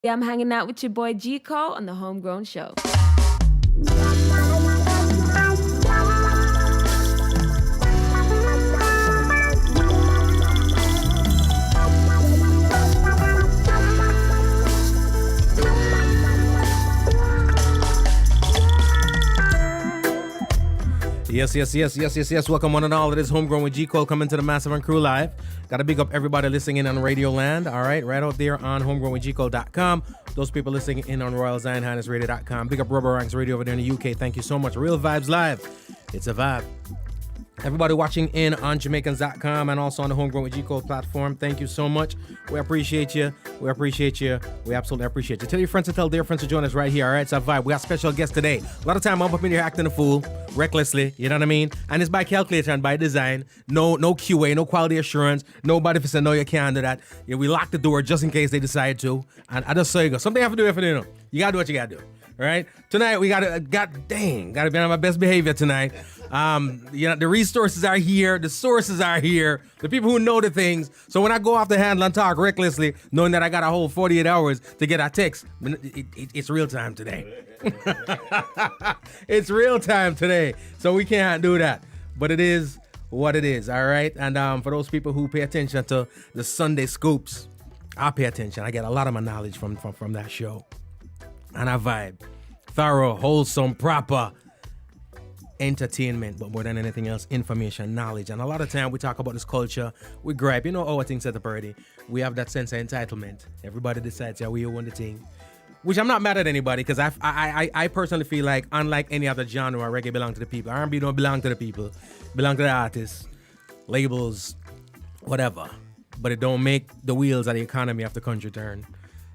I'm hanging out with your boy G Cole on the Homegrown Show. Yes. Welcome one and all. It is Homegrown with G Cole coming to the Massive and Crew Live. Got to big up everybody listening in on Radio Land. All right, right out there on homegrownwithgcole.com. Those people listening in on RoyalZionHighnessRadio.com. Big up Rubber Ranks Radio over there in the UK. Thank you so much. Real Vibes Live. It's a vibe. Everybody watching in on Jamaicans.com and also on the Homegrown with G Cole platform, thank you so much. We appreciate you. We absolutely appreciate you. Tell your friends to tell their friends to join us right here. All right, it's a vibe. We got special guests today. A lot of time I'm up in here acting a fool, recklessly, you know what I mean? And it's by calculator and by design. No QA, no quality assurance. Nobody for saying, no, you can't do that. Yeah, we lock the door just in case they decide to. And I just say, go. Something I have to do if you know. You got to do what you got to do. All right, tonight we gotta be on my best behavior tonight. The resources are here, the sources are here, the people who know the things. So when I go off the handle and talk recklessly, knowing that I got a whole 48 hours to get a text, it's real time today. It's real time today, so we can't do that. But it is what it is. All right, and for those people who pay attention to the Sunday scoops, I pay attention. I get a lot of my knowledge from that show. And I vibe. Thorough, wholesome, proper entertainment, but more than anything else, information, knowledge. And a lot of time we talk about this culture, we gripe, our things set up already. We have that sense of entitlement. Everybody decides, yeah, we own the thing. Which I'm not mad at anybody, because I personally feel like, unlike any other genre, reggae belongs to the people. R&B don't belong to the people. Belong to the artists, labels, whatever. But it don't make the wheels of the economy of the country turn.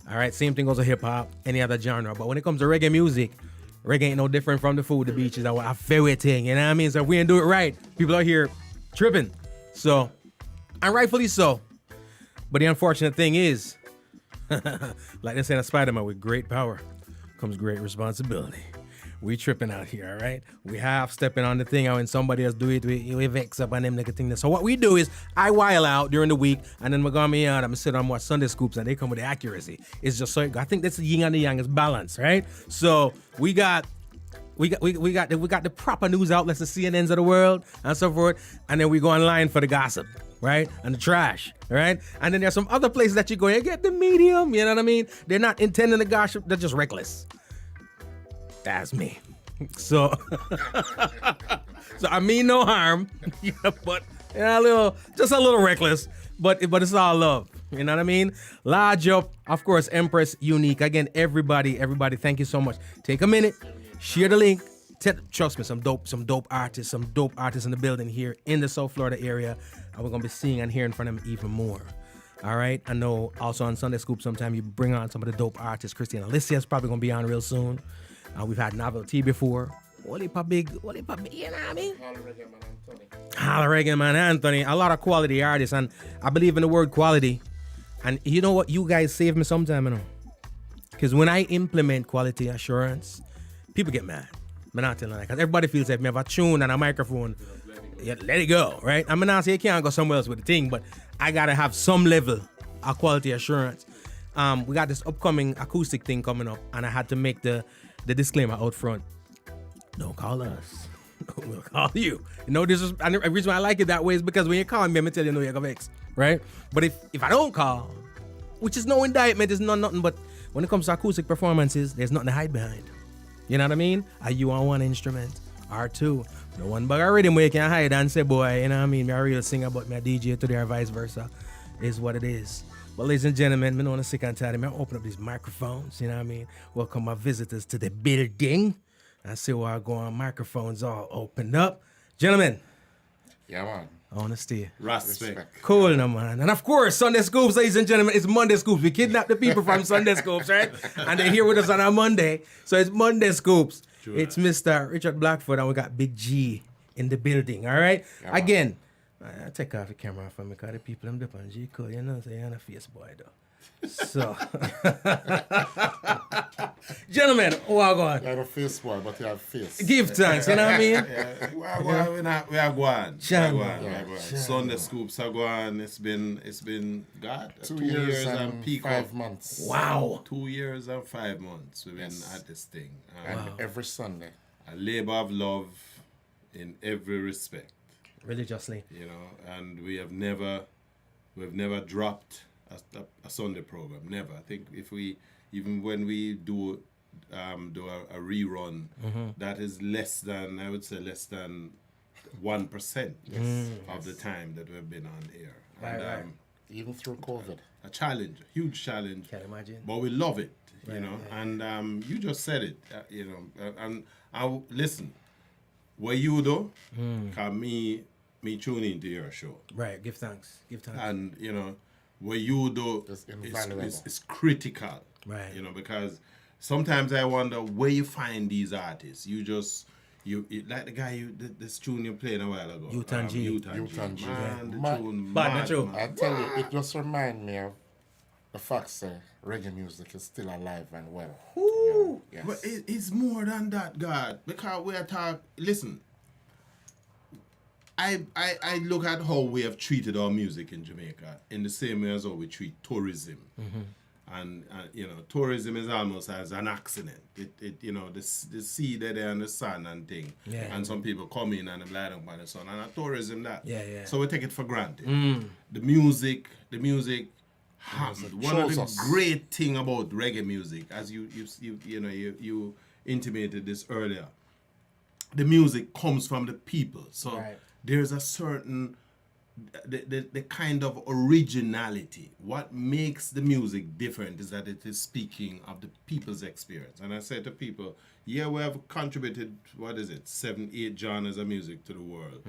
All right, same thing goes to hip-hop, any other genre. But when it comes to reggae music, reggae ain't no different from the food, the beaches, our favorite thing, you know what I mean? So if we ain't do it right, people are here tripping. So, and rightfully so. But the unfortunate thing is, like they say in Spider-Man, with great power comes great responsibility. We tripping out here, all right? We half stepping on the thing, and when somebody else do it, we vex up on them like a thing. So what we do is, I while out during the week, and then we're going to I'm sit on watch Sunday scoops, and they come with the accuracy. It's just so, I think that's the yin and the yang is balance, right? So we got the proper news outlets, the CNNs of the world, and so forth, and then we go online for the gossip, right? And the trash, right? And then there's some other places that you go, you get the medium, you know what I mean? They're not intending to gossip, they're just reckless. That's me. So I mean no harm, but a little reckless, but it's all love. You know what I mean? Large up, of course, Empress Unique. Again, everybody, thank you so much. Take a minute, share the link. Trust me, some dope artists in the building here in the South Florida area, and we're gonna be seeing and hearing from them even more. All right. I know also on Sunday Scoop sometime you bring on some of the dope artists. Christian Alicia's probably gonna be on real soon. We've had Novelty before. Wally pa big, you know what I mean? Holla Reggae Man Anthony. A lot of quality artists, and I believe in the word quality. And you know what? You guys save me sometime, Because when I implement quality assurance, people get mad. I'm not telling that, because everybody feels like me have a tune and a microphone. Yeah, let it go, right? I'm not saying you can't go somewhere else with the thing, but I gotta have some level of quality assurance. We got this upcoming acoustic thing coming up, and I had to make the disclaimer out front. Don't call us. We'll call you. This is, and the reason why I like it that way is because when you call me, I'm tell you no, you're gonna vex, right? But if I don't call, which is no indictment, it's nothing, but when it comes to acoustic performances, there's nothing to hide behind. You know what I mean? Are you on one instrument or two? No one but a rhythm where you can hide and say, boy, you know what I mean? Me a real singer, but me a DJ today or vice versa. Is what it is. But ladies and gentlemen, me know on the sick and tired, me open up these microphones, you know what I mean? Welcome my visitors to the building. I see where I go on, microphones all opened up. Gentlemen. Yeah, man. Honesty. Respect. Cool, no, man. And of course, Sunday Scoops, ladies and gentlemen, it's Monday Scoops. We kidnap the people from Sunday Scoops, right? And they're here with us on our Monday. So it's Monday Scoops. Sure. It's Mr. Richard Blackford, and we got Bigg-G in the building, all right? Yeah, again, I take off the camera from me, because the people I'm on G Cole, so you're on a face boy, though. So, Gentlemen, wagwan. You have a face boy, but you have face. Give thanks, you know what I mean? Yeah, we are going. Chang. Sunday scoops are going. It's been God 2 years and peak 5 months. Wow. 2 years and 5 months we've been at this thing. And every Sunday. A labor of love in every respect, Religiously. you know, and we've never dropped a Sunday program. Never. I think even when we do a rerun, that is less than 1% of the time that we've been on air. Right. Even through COVID. A challenge, a huge challenge. Can't imagine. But we love it, you know. And you just said it, you know. And I listen. Where you do, cause me tune into your show, Right, give thanks. and you know, where you do It's invaluable. is critical, Right. You know, because sometimes I wonder where you find these artists. Like the guy this tune you played a while ago. Utan G. Utan G. Man, the Man. tune, Bad, mad, true. man. I tell you, it just reminds me of the fact that reggae music is still alive and well. Ooh. Yes. But it's more than that, God. Because we are talking. Listen, I look at how we have treated our music in Jamaica in the same way as how we treat tourism. And you know, tourism is almost as an accident. It you know, the sea there and the sun and thing. Yeah. And some people come in and they light up by the sun. And tourism that. Yeah. So we take it for granted. The music happened. One of shows the us. great thing about reggae music, as you intimated this earlier, the music comes from the people. So Right. there's a certain the kind of originality. What makes the music different is that it is speaking of the people's experience. And I say to people, yeah, we have contributed, 7-8 genres of music to the world.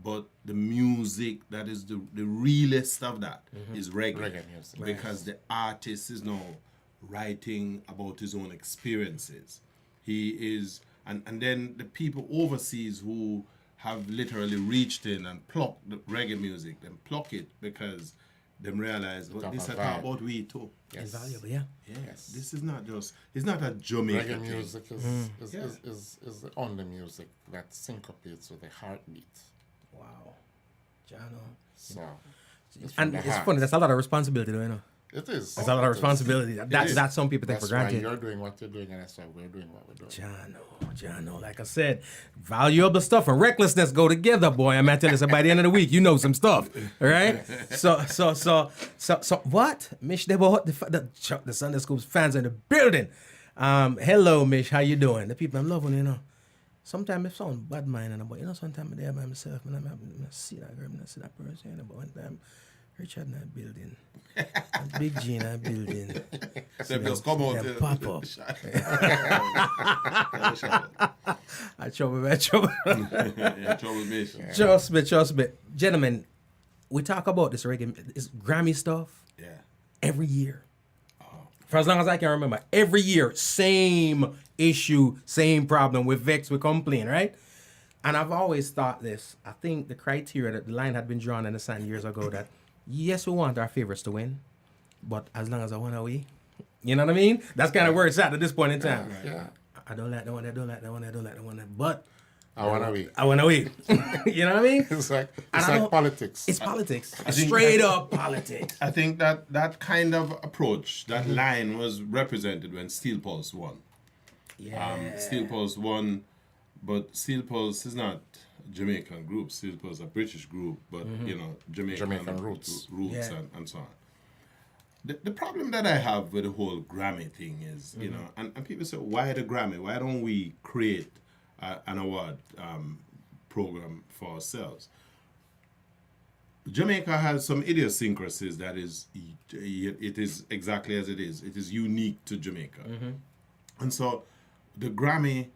But the music that is the realest of that is reggae. Reggae music. Because the artist is now writing about his own experiences. He is, and then the people overseas who have literally reached in and plucked the reggae music, then pluck it because they realize, well, Talk this is about about we too. It's valuable, yeah. Yes. This is not just, it's not a Jamaican Reggae thing. music is the only music that syncopates with the heartbeat. Wow. Jano. So, And the it's heart. funny, that's a lot of responsibility, though, you know. It is. That's a lot of responsibility. That some people take That's for granted. why you're doing what you're doing, and that's why we're doing what we're doing. Jano, like I said, valuable stuff and recklessness go together, boy. I'm not telling you, so by the end of the week, you know some stuff, all right? So, what? Mish, the Sunday School's fans in the building. Hello, Mish, how you doing? The people I'm loving, you know. Sometimes it sound bad mind, but you know, sometimes I'm there by myself, and I see that girl, and I see that person, you know, but one time, Richard in that building, and Bigg-G in that building. They just come out. Then pop up. I trouble. Yeah, trouble me. Trust me. Gentlemen, we talk about this reggae, this Grammy stuff Yeah. every year. For as long as I can remember, every year, same issue, same problem. We're vexed, we complain, right? And I've always thought this. I think the criteria that the line had been drawn in the sand years ago that, yes, we want our favorites to win, but as long as I want away, you know what I mean? That's kind of where it's at this point in time. Yeah. I don't like the one, I don't like the one, I don't like the one, but I want to win. I want away. You know what I mean? It's like And I don't- politics. It's politics. think- Straight up politics. I think that kind of approach, that line was represented when Steel Pulse won. Yeah. Steel Pulse won, but Steel Pulse is not a Jamaican group. Steel Pulse is a British group, but you know, Jamaican roots. Yeah. and so on. The problem that I have with the whole Grammy thing is, you know, and people say, why the Grammy? Why don't we create an award program for ourselves? Jamaica has some idiosyncrasies that is, it is exactly as it is. It is unique to Jamaica. And so the Grammy,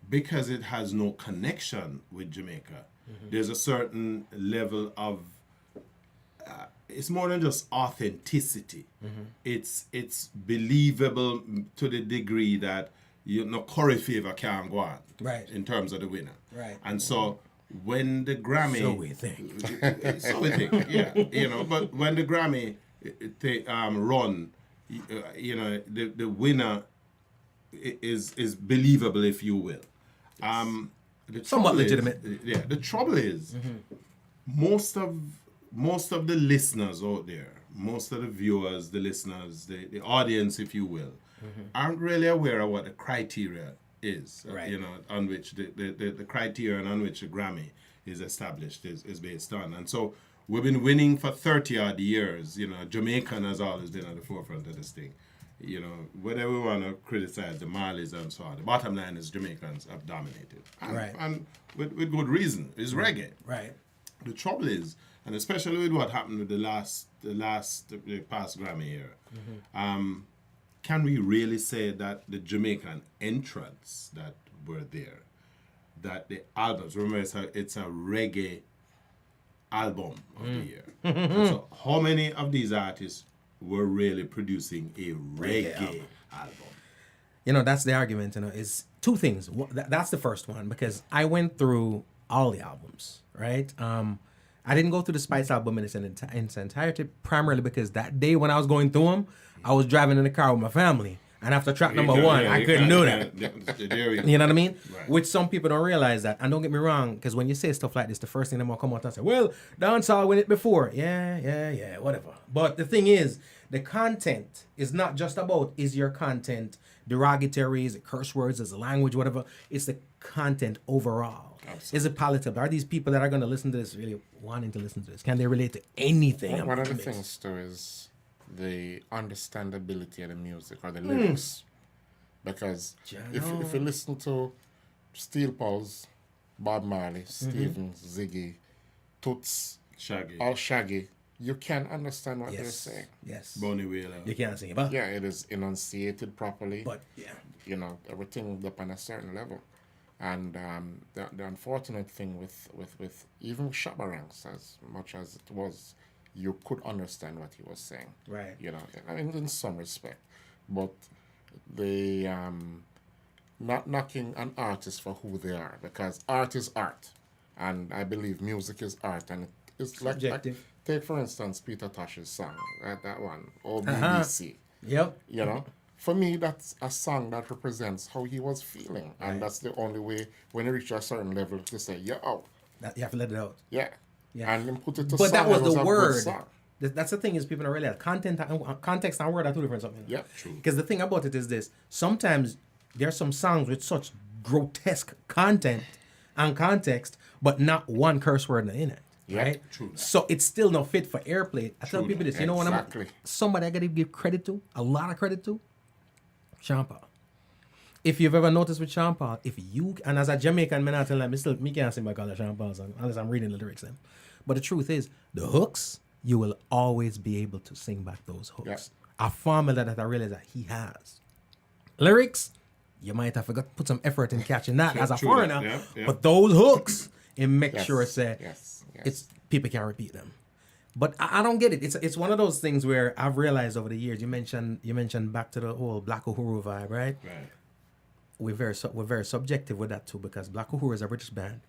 because it has no connection with Jamaica, there's a certain level of, it's more than just authenticity. It's believable to the degree that curry favor can't go on. Right. In terms of the winner. Right. And so when the Grammy, So we think. so we think, yeah, you know. But when the Grammy run, you know, the winner is believable, if you will. The Somewhat trouble is- legitimate. Yeah. The trouble is, most of the listeners out there, most of the viewers, the listeners, the audience, if you will, aren't really aware of what the criteria is. Right. You know, on which the criterion on which the Grammy is established is based on. And so we've been winning for 30 odd years. You know, Jamaican has always been at the forefront of this thing. You know, whether we want to criticize the Marleys and so on, the bottom line is Jamaicans have dominated. And, Right. and with good reason. It's reggae. Right. The trouble is, and especially with what happened with the past Grammy year, can we really say that the Jamaican entrants that were there, that the albums, remember it's a reggae album of the year. And so how many of these artists were really producing a reggae album? You know, that's the argument, you know, is two things. That's the first one, because I went through all the albums, right? I didn't go through the Spice album in its entirety, primarily because that day when I was going through them, I was driving in the car with my family. And after track number one, I couldn't do that. You know what I mean? Right. Which some people don't realize that. And don't get me wrong, because when you say stuff like this, the first thing they will come out and say, well, dancehall win it before. Yeah, whatever. But the thing is, the content is not just about, is your content derogatory, is it curse words, is it language, whatever. It's the content overall. Absolutely. Is it palatable? Are these people that are going to listen to this really wanting to listen to this? Can they relate to anything? One of the about this? things too is the understandability of the music or the lyrics. Because if you listen to Steel Pulse, Bob Marley, Stevens, Ziggy, Toots, Shaggy, all Shaggy, you can understand what they're saying. Yes. Bonnie Wheeler. You can't sing it, but Yeah, it is enunciated properly. But yeah. You know, everything up on a certain level. And the unfortunate thing with even Shabba Ranks, as much as it was, you could understand what he was saying. Right. You know, I mean, in some respect. But the not knocking an artist for who they are, because art is art. And I believe music is art. And it's like Subjective. take, for instance, Peter Tosh's song, that one, OBBC. Yep. You know, for me, that's a song that represents how he was feeling. And that's the only way, when you reach a certain level, to say, yo, That, you have to let it out. yeah. Yeah. And then put it to But that song, was it the a good word. song. That's the thing is people don't realize context and word are two different something. Yeah, true. Because the thing about it is this: sometimes there's some songs with such grotesque content and context, but not one curse word in it. Yeah, Right? true that. So it's still not fit for airplay. I tell True people that. this: you know what Exactly. somebody I gotta give credit to, a lot of credit to, Sean Paul. If you've ever noticed with Sean Paul, and as a Jamaican, man, I tell them, me can't sing my color Sean Paul song unless I'm reading the lyrics then. But the truth is, the hooks, you will always be able to sing back those hooks. Yeah. A formula that I realize that he has. Lyrics, you might have forgot to put some effort in catching that as a true foreigner. that. Yeah. But those hooks, it makes Yes, sure say yes. it's people can repeat them. But I don't get it. It's one of those things where I've realized over the years. You mentioned back to the whole Black Uhuru vibe, right? Right. We're very subjective with that too, because Black Uhuru is a British band.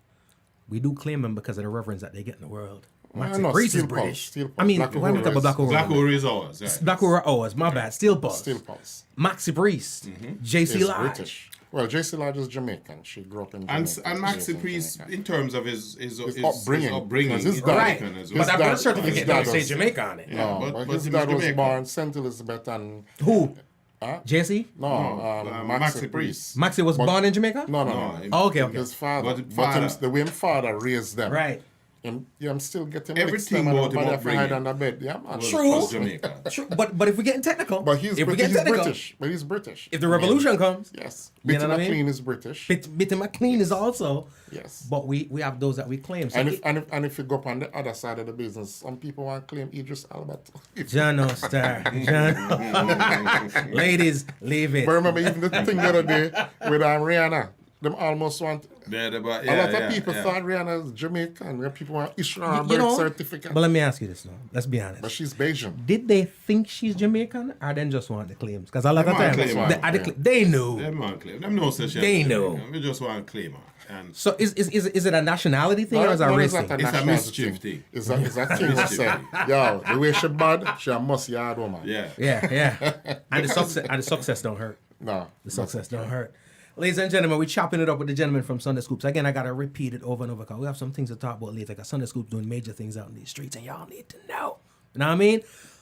We do claim them because of the reverence that they get in the world. Maxi no, Priest is Steel Pulse, British. Steel Pulse. I mean, Black why am I Uhuru talking about is- Black Uhuru? Black Uhuru is ours. Right. Black Uhuru, ours, my bad. Steel Pulse. Steel Pulse. Maxi Priest. JC Is Lodge. British. Well, JC Lodge is Jamaican. She grew up in Jamaica. And She lives Maxi in Priest, Jamaica. in terms of his upbringing. Because his is dad- Right. Jamaican as But well. that dad- birth certificate his doesn't dad say was- Jamaica on it. No, but but he his was dad was Jamaican. born St. Elizabeth and... Who? Huh? JC? No, Maxi Maxi Priest. Priest. Maxi was But- born in Jamaica? No. No, Oh, okay. His father. But But father. the way his father raised them. Right. I'm still getting Everything mixed them and about him everybody have to hide upbringing under bed. Yeah, man. True. was Jamaica. Sure, but if we're getting technical, But he's if we British. get He's technical, British. But he's British. if the revolution comes, Yes. You know Bitty what I mean? McLean is British. Bitty McLean is also. Yes. But we have those that we claim. So And if you go up on the other side of the business, some people want to claim Idris Elba. Jano Star. Jano. Ladies, leave it. But remember, even the thing the other day with Rihanna, them almost want... Yeah, a lot of people thought Rihanna is Jamaican. Where people want to issue her You birth know, certificate. but let me ask you this now. Let's be honest. But she's Bayesian. Did they think she's Jamaican or then just want the claims? Because a lot of They want times, claim her. they knew. Them man claim. Them know say she They is know. Jamaican. We just want to claim her. And So is it a nationality thing or is it a No, race not thing? a It's a nationality mischief thing. It's a thing that say, yo, the way she bad, she a must yard woman. yeah. Yeah. And the success don't hurt. No. The success don't hurt. Ladies and gentlemen, we're chopping it up with the gentleman from Sunday Scoops. Again, I got to repeat it over and over because we have some things to talk about later. Because Sunday Scoops doing major things out in these streets and y'all need to know. You know what I mean?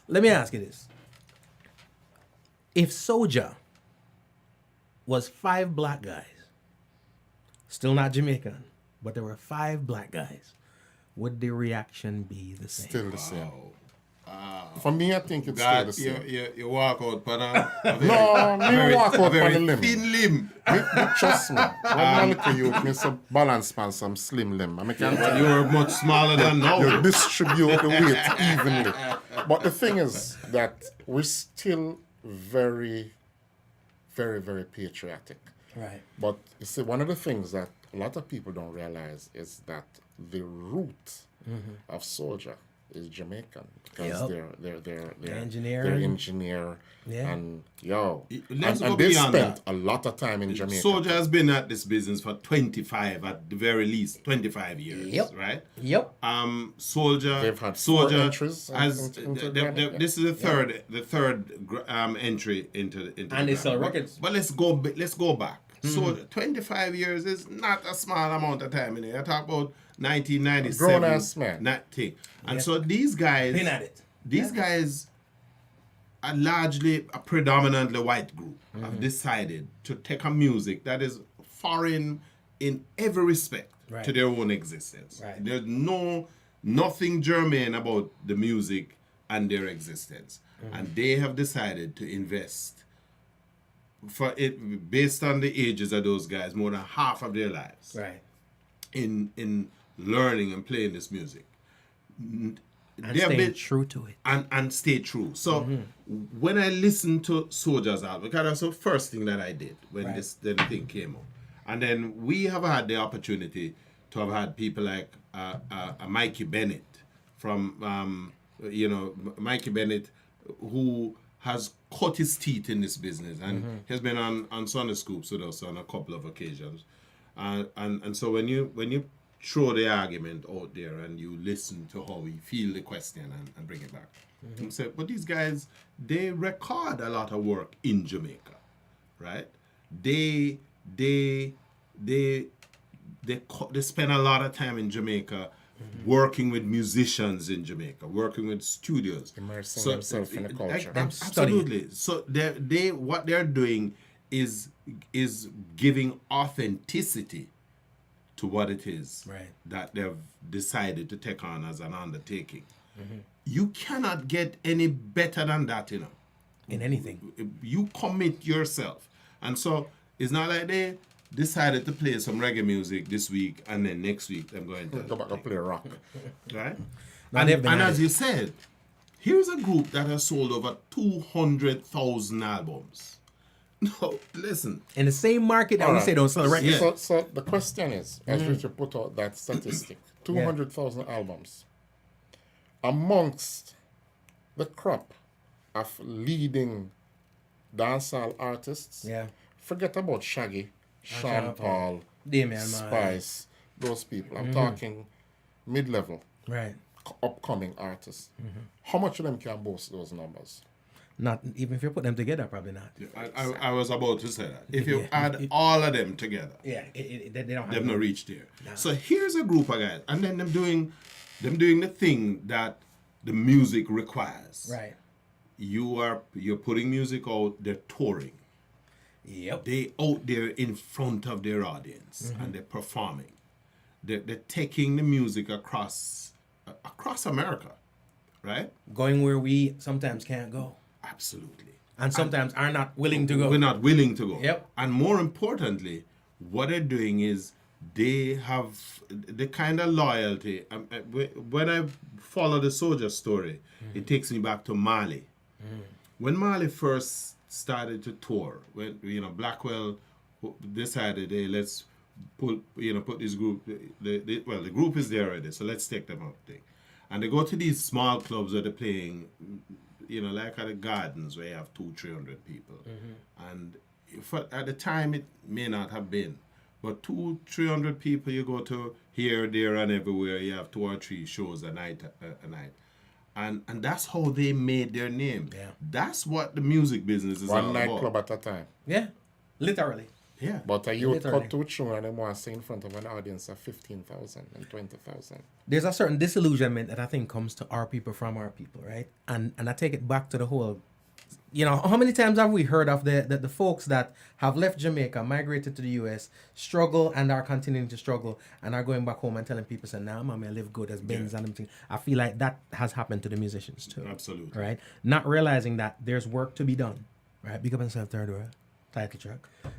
Let me ask you this. If Soulja was 5 black guys, still not Jamaican, but there were 5 black guys, would the reaction be the same? Still the same. For me, I think it's still the same. You walk out, but No, me walk out very on the limb. thin limb. Trust me. When I look at you, me some balance man, some slim limb. I mean, can't But you're much smaller than now. you distribute the weight evenly. But the thing is that we're still very, very, very patriotic. Right. But you see, one of the things that a lot of people don't realize is that the root of Soulja is Jamaican because they're engineer. they're engineer Yeah. and Let's go and they beyond spent that. a lot of time in Jamaica. Soulja has been at this business for 25, at the very least, 25 years, Yep. right? Yep. Soulja, They've had 4 Soulja entries has into Grammy, this is the third entry into And they the sell Grammy. records. But let's go back. So 25 years is not a small amount of time in it. I talk about 1997. Grown-ass man. Thing. And so these guys, Been at it. these guys are largely a predominantly white group have decided to take a music that is foreign in every respect Right. to their own existence. Right. There's nothing germane about the music and their existence. And they have decided to invest for it based on the ages of those guys, more than half of their lives Right. in learning and playing this music. And They have staying been- true to it. and stay true. So when I listened to Soulja's album, because that's the first thing that I did when Right. the thing came up, and then we have had the opportunity to have had people like Mikey Bennett from Mikey Bennett, who has cut his teeth in this business and has been on Sunday Scoops with us on a couple of occasions, and so when you throw the argument out there and you listen to how we feel the question and bring it back. And say, but these guys, they record a lot of work in Jamaica, right? They spend a lot of time in Jamaica working with musicians in Jamaica, working with studios. Immersing themselves in the culture. Absolutely. So they what they're doing is giving authenticity to what it is Right. that they've decided to take on as an undertaking. You cannot get any better than that, In anything. You commit yourself. And so it's not like they decided to play some reggae music this week and then next week I'm going to Go back and play rock. right? Now they've And, been and at as it. you said, here's a group that has sold over 200,000 albums. No, listen. In the same market that we Alright. say don't sell records. Yeah. So the question is, as Richard put out that statistic, 200,000 albums. Amongst the crop of leading dancehall artists, Yeah. forget about Shaggy, Sean Sean Paul, Paul, Damian Spice, those people. I'm talking mid-level, Right. upcoming artists. How much of them can boast those numbers? Not even if you put them together, probably not. I was about to say that. If you add all of them together, Yeah, they don't have. they've not reached there. So here's a group of guys, and then them doing the thing that the music requires. Right. You're putting music out. They're touring. Yep. They out there in front of their audience and they're performing. They're taking the music across America, right? Going where we sometimes can't go, Absolutely. and sometimes are not willing to go. We're not willing to go. Yep. And more importantly, what they're doing is they have the kind of loyalty. When I follow the Soulja story, it takes me back to Mali. When Mali first started to tour, when Blackwell decided, hey, let's put this group. The group is there already, so let's take them out there. And they go to these small clubs where they're playing, like at the gardens where you have 200-300 people. And at the time it may not have been, but 200-300 people, you go to here, there, and everywhere. You have 2 or 3 shows a night. And that's how they made their name. Yeah. That's what the music business is all One about. nightclub at a time. Yeah, literally. Yeah. But a youth Literally. cut to tune and they want to sing in front of an audience of 15,000 and 20,000. There's a certain disillusionment that I think comes to our people from our people, right? And I take it back to the whole, you know, how many times have we heard of the folks that have left Jamaica, migrated to the US, struggle and are continuing to struggle and are going back home and telling people, saying, nah, man, I live good as Benz and everything. I feel like that has happened to the musicians too. Absolutely. Right? Not realizing that there's work to be done, right? Big up yourself, third world. Title track.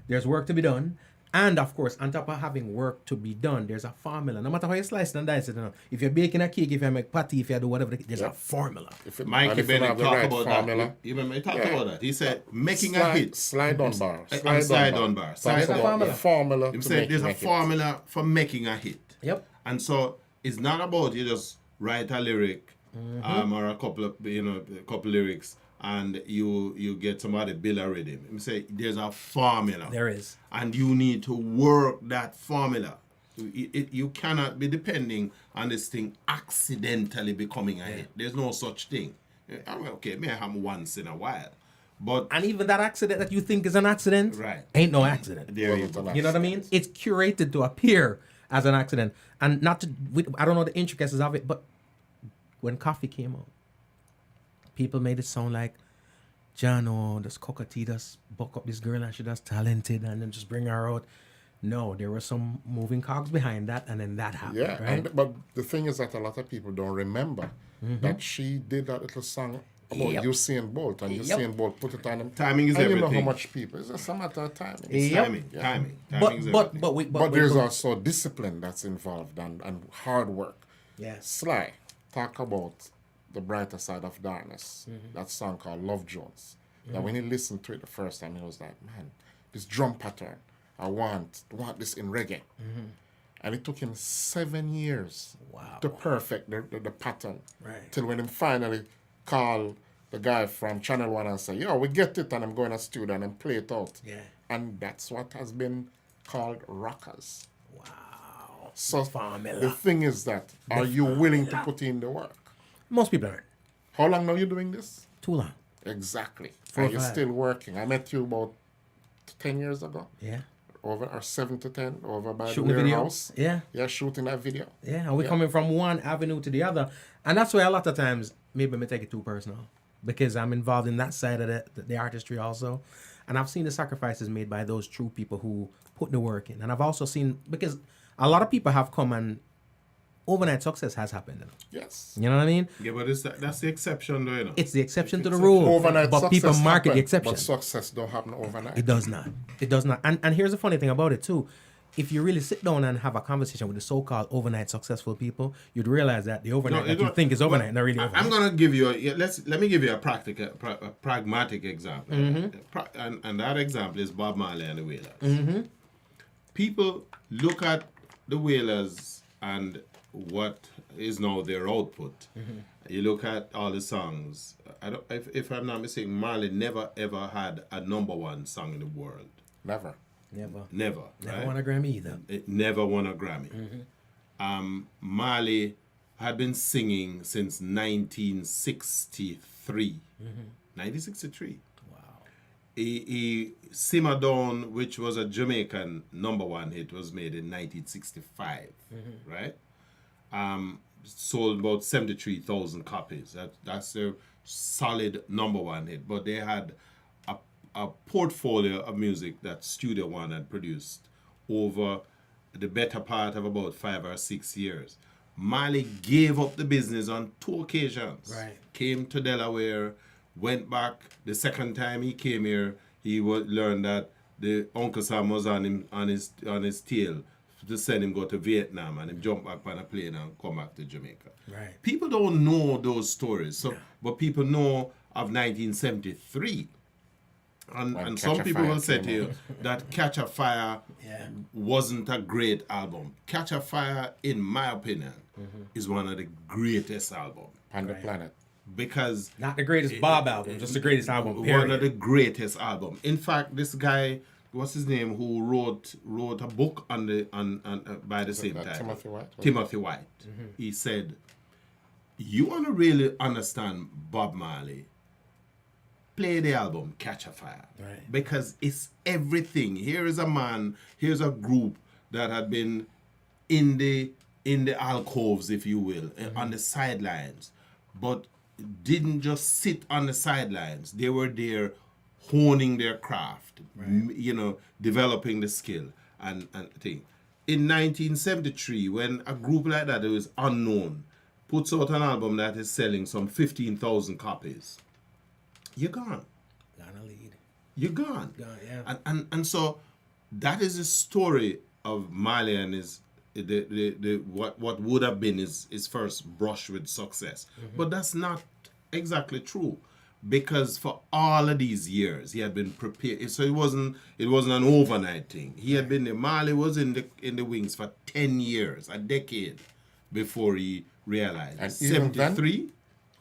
There's work to be done. And of course, on top of having work to be done, there's a formula. No matter how you slice it and dice it, you know, if you're baking a cake, if you make patty, if you do whatever, there's a formula. Mikey Bennett talked about formula, that. You remember he talked about that? He said making a hit. Slide on bar. Slide on bar. Slide a on formula. the formula. He to said make there's a hit. formula for making a hit. Yep. And so it's not about you just write a lyric or a couple of lyrics and you get somebody build a rhythm. He say there's a formula. There is. And you need to work that formula. You cannot be depending on this thing accidentally becoming a hit. There's no such thing. I mean, okay, it may happen once in a while. But And even that accident that you think is an accident, Right. ain't no accident. there you go. You know what I mean? It's curated to appear as an accident. And not to, I don't know the intricacies of it, but when Coffee came out, people made it sound like, John, oh, this cockatoo just buck up this girl and she just talented and then just bring her out. No, there were some moving cogs behind that and then that happened, Yeah, right? but the thing is that a lot of people don't remember that she did that little song about Yep. Usain Bolt, and Yep. Usain Bolt put it on him. Timing is and you know how everything. much people. It's just a matter of timing. Yep. Timing. Yeah. Timing is But everything. But there's also discipline that's involved and hard work. Yes. Sly, talk about the brighter side of darkness. That song called Love Jones. That when he listened to it the first time, he was like, man, this drum pattern, I want this in reggae. And it took him 7 years Wow. to perfect the pattern. Right. Till when he finally called the guy from Channel 1 and said, yo, we get it, and I'm going to studio and play it out. Yeah. And that's what has been called rockers. Wow. So Formula. the thing is that, are you willing to put in the work? Most people aren't. How long now you doing this? Too long. Exactly. 4 or And you're 5. still working. I met you about 10 years ago. Yeah. Over, or 7 to 10, over by Shooting the the video. warehouse. Yeah. Yeah, shooting that video. Yeah, and we're coming from one avenue to the other. And that's why a lot of times, maybe I take it too personal. Because I'm involved in that side of the artistry also. And I've seen the sacrifices made by those true people who put the work in. And I've also seen, because a lot of people have come and overnight success has happened. You know, Yes. you know what I mean? Yeah, but that's the exception, though, you know. It's the exception to the Exception. rule. Overnight but success people market happen, the exception. But success don't happen overnight. It does not. It does not. And here's the funny thing about it too. If you really sit down and have a conversation with the so-called overnight successful people, you'd realize that the overnight that you think is overnight, not really overnight. I'm gonna give you let me give you a pragmatic example, and that example is Bob Marley and the Wailers. People look at the Wailers and what is now their output. You look at all the songs. If I'm not mistaken, Marley never ever had a #1 song in the world. Never. Never Right? won a Grammy either. It never won a Grammy. Marley had been singing since 1963. 1963. Wow. He Simmer Down, which was a Jamaican #1 hit, was made in 1965. Right? Sold about 73,000 copies. That's their solid #1 hit. But they had a portfolio of music that Studio One had produced over the better part of about 5 or 6 years. Marley gave up the business on 2 occasions. Right. Came to Delaware, went back. The second time he came here, he learned that the Uncle Sam was on his tail to send him go to Vietnam, and him jump back on a plane and come back to Jamaica. Right. People don't know those stories, but people know of 1973. And Catch some a people Fire will say came to you out. that Catch a Fire Yeah. wasn't a great album. Catch a Fire, in my opinion, is one of the greatest albums. On the planet. Because Not the greatest Bob album, just the greatest album. one Period. of the greatest albums. In fact, this guy, what's his name, who wrote a book by the same that time. Timothy White? Timothy White. He said, you want to really understand Bob Marley, play the album Catch a Fire. Right. Because it's everything. Here is a man, here's a group that had been in the alcoves, if you will, on the sidelines, but didn't just sit on the sidelines. They were there honing their craft, developing the skill and thing. In 1973, when a group like that was unknown puts out an album that is selling some 15,000 copies, you're gone. Gonna lead. You're gone. Gone, yeah. And so that is the story of Marley and his what would have been his first brush with success. But that's not exactly true, because for all of these years he had been prepared. So it wasn't an overnight thing. He had been there. Marley was in the wings for 10 years, a decade, before he realized. And even 73. then,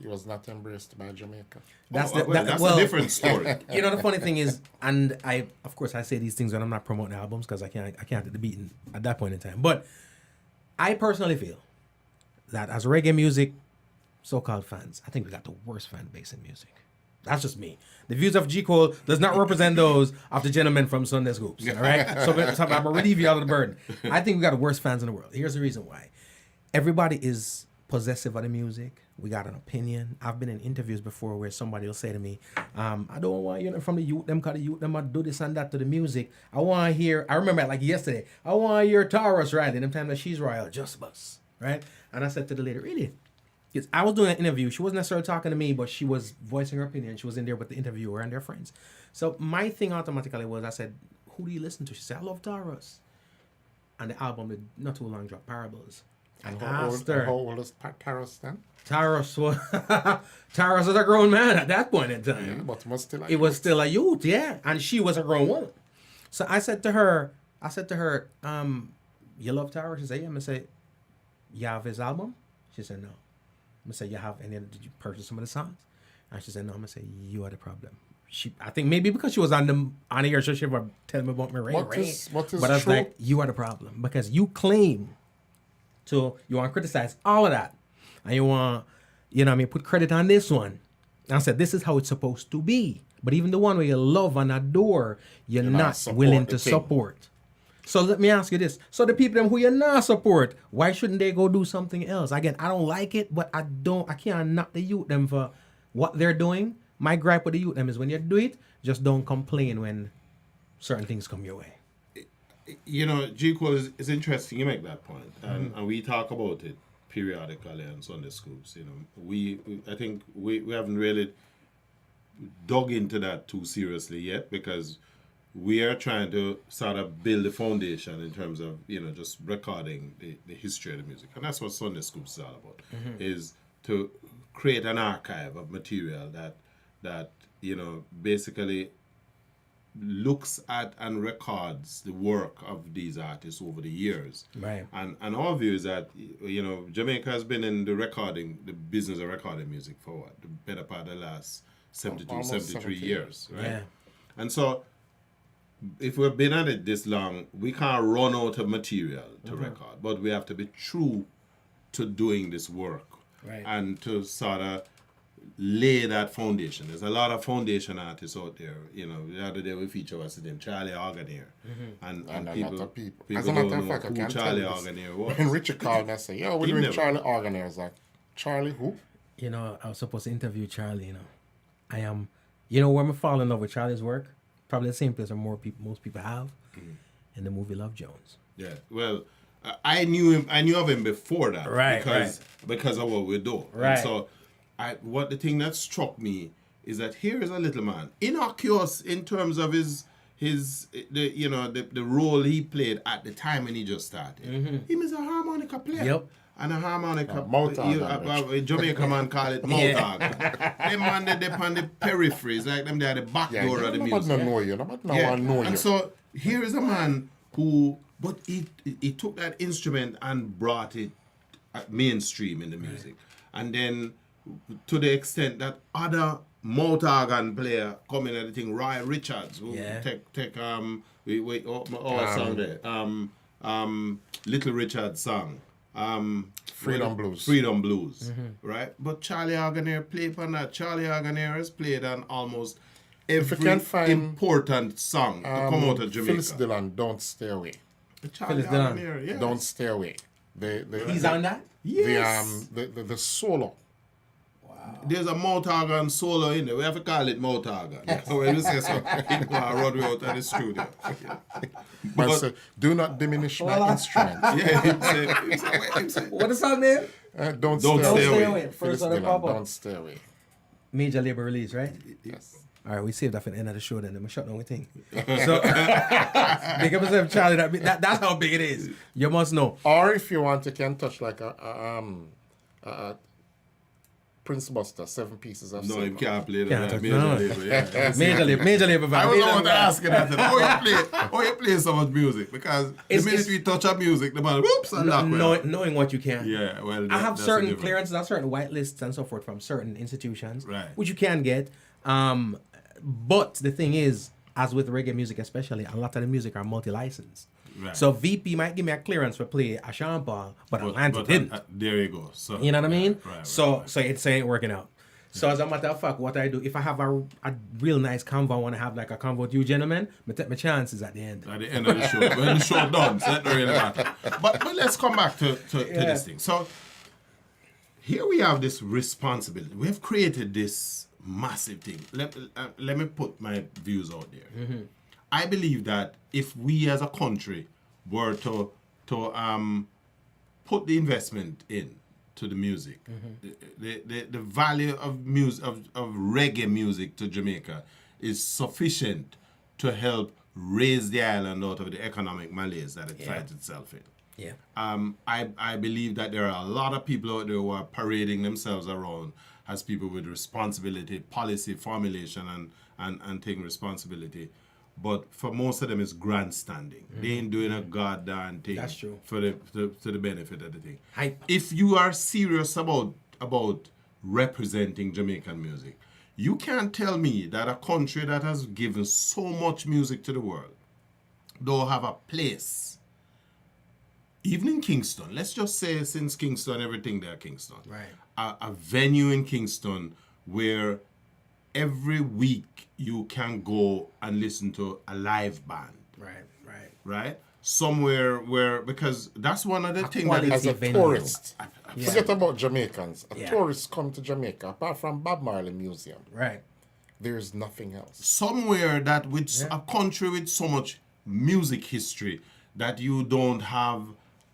he was not embraced by Jamaica. That's That's a different story. You know, the funny thing is, and I say these things when I'm not promoting albums because I can't hit the beat at that point in time. But I personally feel that as reggae music so-called fans, I think we got the worst fan base in music. That's just me. The views of G. Cole does not represent those of the gentleman from Sunday Scoops. All right? So I'm going to relieve you out of the burden. I think we got the worst fans in the world. Here's the reason why. Everybody is possessive of the music. We got an opinion. I've been in interviews before where somebody will say to me, I don't want you from the youth, them because the youth, them do this and that to the music. I want to hear, I remember like yesterday, I want to hear Taurus riding them time that she's royal, just bus, right? And I said to the lady, really? Because I was doing an interview. She wasn't necessarily talking to me, but she was voicing her opinion. She was in there with the interviewer and their friends. So my thing automatically was, I said, who do you listen to? She said, I love Taurus. And the album did not too long dropped, Parables. And how old is Taurus then? Taurus was a grown man at that point in time. Yeah, but it was still a youth, yeah. And she was a grown woman. So I said to her, you love Taurus? She said, yeah. I say, you have his album? She said, no. I said, did you purchase some of the songs? And she said, no. I'm gonna say, you are the problem. I think maybe because she was on the air, so she would tell me about my rain. What is but I was true? like, you are the problem because you claim to criticize all of that, and you want, put credit on this one. And I said, this is how it's supposed to be. But even the one where you love and adore, you're not willing to support. So let me ask you this. So the people who you not support, why shouldn't they go do something else? Again, I don't like it, but I can't knock the youth them for what they're doing. My gripe with the youth them is when you do it, just don't complain when certain things come your way. G. Cole is interesting. You make that point, and we talk about it periodically on Sunday Scoops. I think we haven't really dug into that too seriously yet, because we are trying to sort of build a foundation in terms of just recording the history of the music, and that's what Sunday Scoops is all about. Is to create an archive of material that basically looks at and records the work of these artists over the years. Right. And our view is that, Jamaica has been in the business of recording music for what? The better part of the last 73 years, right? Yeah. And so, if we've been at it this long, we can't run out of material to record, but we have to be true to doing this work. Right. And to sort of lay that foundation. There's a lot of foundation artists out there. The other day we featured what's his name, Charlie Organier. And a people, lot of people. people As a don't matter of know fact, I who can Charlie tell you this. Organier was. When Richard called me, I said, yo, we're He doing never- Charlie Organier. I was like, Charlie who? I was supposed to interview Charlie, I am, where I'm falling in love with Charlie's work? Probably the same place where most people have, in the movie Love Jones. Yeah, well, I knew of him before that, Right, because of what we do. Right. And so, the thing that struck me is that here is a little man, innocuous in terms of the role he played at the time when he just started. He was a harmonica player. Yep. And a harmonica, Jamaica man call it mouth Them man they on the peripheries, like them they are the back door of the music. Nobody know you. Nobody know you. And so here is a man who, but he took that instrument and brought it mainstream in the music, and then to the extent that other mouth organ player coming at the thing, Roy Richards, who take our song there, Little Richard's song. Freedom Blues. Freedom Blues, right? But Charlie Haganere played on that. Charlie Haganere has played on almost every can find, important song to come out of Jamaica. Phyllis Dillon, Don't Stay Away. Charlie Phyllis Dillon. Haganere, yes. Don't Stay Away. He's on that? Yes. The solo. There's a mouth organ solo in there. We have to call it mouth organ. So when we say so, it go and run me out of the studio. But say, do not diminish my instrument. What is that name? Don't Stay Stay Away. Away. First Phyllis on the Dillon, pop-up. Don't Stay Away. Major label release, right? Yes. All right, we saved that for the end of the show then. I'm shut down with thing. So, big up yourself, Charlie. That's how big it is. You must know. Or if you want, you can touch like a Prince Buster, 7 pieces of No, silver. you can't play Can't that. touch Major none. label, yeah. Major label vibe. I was Major the one label to vibe. ask you that. Oh, you play so much music? Because the minute we touch up music, the man, whoops, and that. Knowing what you can. Yeah, well, I have that's certain the difference. clearances, I have certain white lists and so forth from certain institutions, Right. which you can get. But the thing is, as with reggae music especially, a lot of the music are multi-licensed. Right. So VP might give me a clearance for play a Sean Paul, but Atlantic didn't. There you go. So, You know what I mean? Right, so it ain't working out. So as a matter of fact, what I do, if I have a real nice convo, I want to have like a convo with you gentlemen, I take my chances at the end. At the end of the show. When the show done, so that don't really matter. But let's come back to this thing. So here we have this responsibility. We have created this massive thing. Let me put my views out there. Mm-hmm. I believe that if we as a country were to put the investment in to the music, the value of music of reggae music to Jamaica is sufficient to help raise the island out of the economic malaise that it finds itself in. Yeah. I believe that there are a lot of people out there who are parading themselves around as people with responsibility, policy formulation, and taking responsibility. But for most of them, it's grandstanding. They ain't doing a goddamn thing. That's true. For the benefit of the thing. Hype. If you are serious about representing Jamaican music, you can't tell me that a country that has given so much music to the world don't have a place. Even in Kingston, let's just say since Kingston, everything there, Kingston. Right. A venue in Kingston where every week you can go and listen to a live band. Right? Somewhere where, because that's one of the things that As a venue. tourist, forget about Jamaicans. Yeah. Tourists come to Jamaica, apart from Bob Marley Museum. Right. There is nothing else. somewhere that with a country with so much music history that you don't have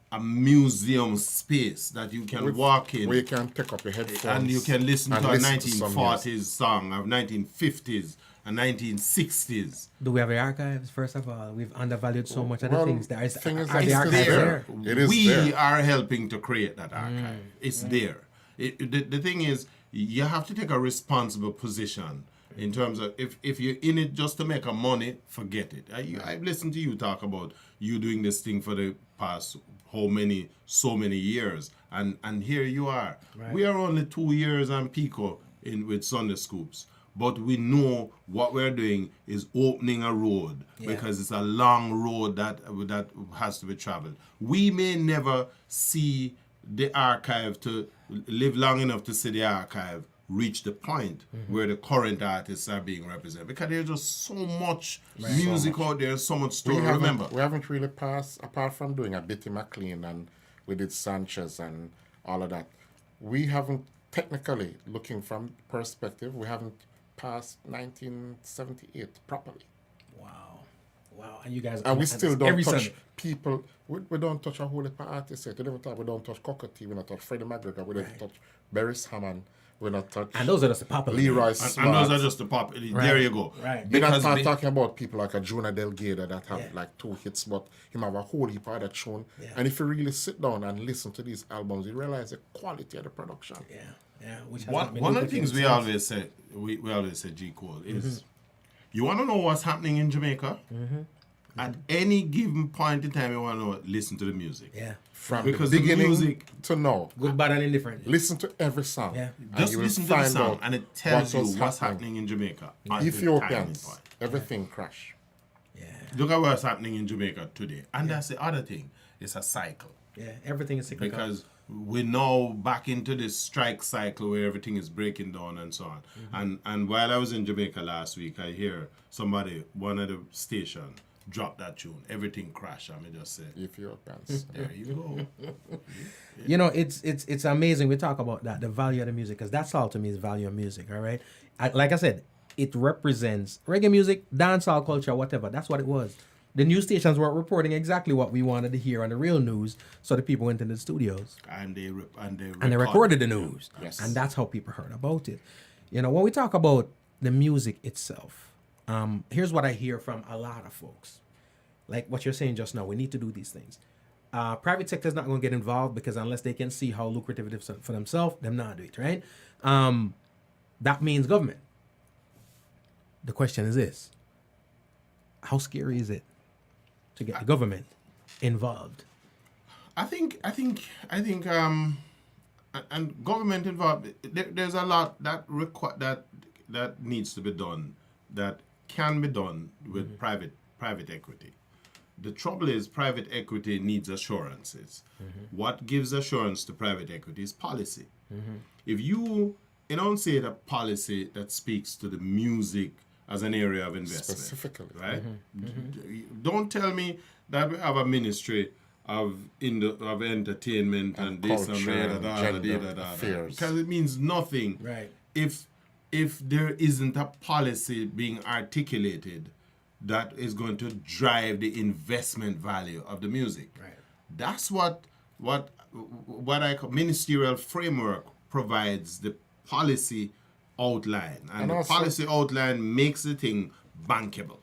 a museum space that you can walk in Where you can pick up your headphones. and you can listen to a listen to some 1940s music. song, a 1950s, a 1960s. Do we have the archives? First of all, we've undervalued so much of the Well, things. Are thing is the that it's archives there. there? It is We there. are helping to create that archive. It's there. The thing is, you have to take a responsible position in terms of if you're in it just to make a money, forget it. I've listened to you talk about you doing this thing for the past so many years, and here you are. Right. We are only 2 years on Pico with Sunday Scoops. But we know what we're doing is opening a road because it's a long road that has to be traveled. We may never see the archive to live long enough to see the archive reach the point where the current artists are being represented because there's just so much music out there, so much story. Remember, We haven't really passed, apart from doing a Bitty McLean and we did Sanchez and all of that. We haven't, technically, looking from perspective, we haven't passed 1978 properly. Wow. And you guys... And we still don't every touch Sunday. people. We don't touch a whole heap of artists yet. We don't touch Cocoa Tea, we don't touch Freddie McGregor, we don't touch Beres Hammond, we don't touch And those are just the popular. Leroy names. Smart. and those are just the pop. There you go. Right. We're not Because talking about people like a Jonah Delgado that have like 2 hits, but him have a whole heap of other tune. Yeah. And if you really sit down and listen to these albums, you realize the quality of the production. Yeah. Which has not been One of the lucrative things we since. always say, we always say, G. Cole, is you want to know what's happening in Jamaica? At any given point in time, you want to know, listen to the music. Yeah. From Because the the beginning music- to now. Good, bad, and indifferent. Listen to every song. Yeah. and Just you will listen to the find song out and it tells what was you what's happening in Jamaica. at the Ethiopians, tiny point. everything crash. Yeah. Look at what's happening in Jamaica today. And that's the other thing. It's a cycle. Yeah, everything is cyclical. Because we're now back into this strike cycle where everything is breaking down and so on. And while I was in Jamaica last week, I hear one of the station, drop that tune. Everything crashed. I mean, just say, Ethiopians. there you go. You know, it's amazing. We talk about that, the value of the music, because that's all to me is value of music. All right, like I said, it represents reggae music, dancehall culture, whatever. That's what it was. The news stations weren't reporting exactly what we wanted to hear on the real news, so the people went into the studios And they recorded the news, Yes. and that's how people heard about it. You know, when we talk about the music itself, here's what I hear from a lot of folks, like what you're saying just now. We need to do these things. Private sector is not going to get involved because unless they can see how lucrative it is for themselves, them not do it, right? That means government. The question is this: how scary is it to get the government involved? I think, and government involved. There's a lot that needs to be done, that can be done with private equity. The trouble is, private equity needs assurances. What gives assurance to private equity is policy. If you don't say the policy that speaks to the music as an area of investment, Specifically. right? Don't tell me that we have a ministry of entertainment and this and culture and gender that, affairs. because it means nothing. Right. If there isn't a policy being articulated that is going to drive the investment value of the music. Right. That's what I call ministerial framework provides the policy outline, and the also- policy outline makes the thing bankable.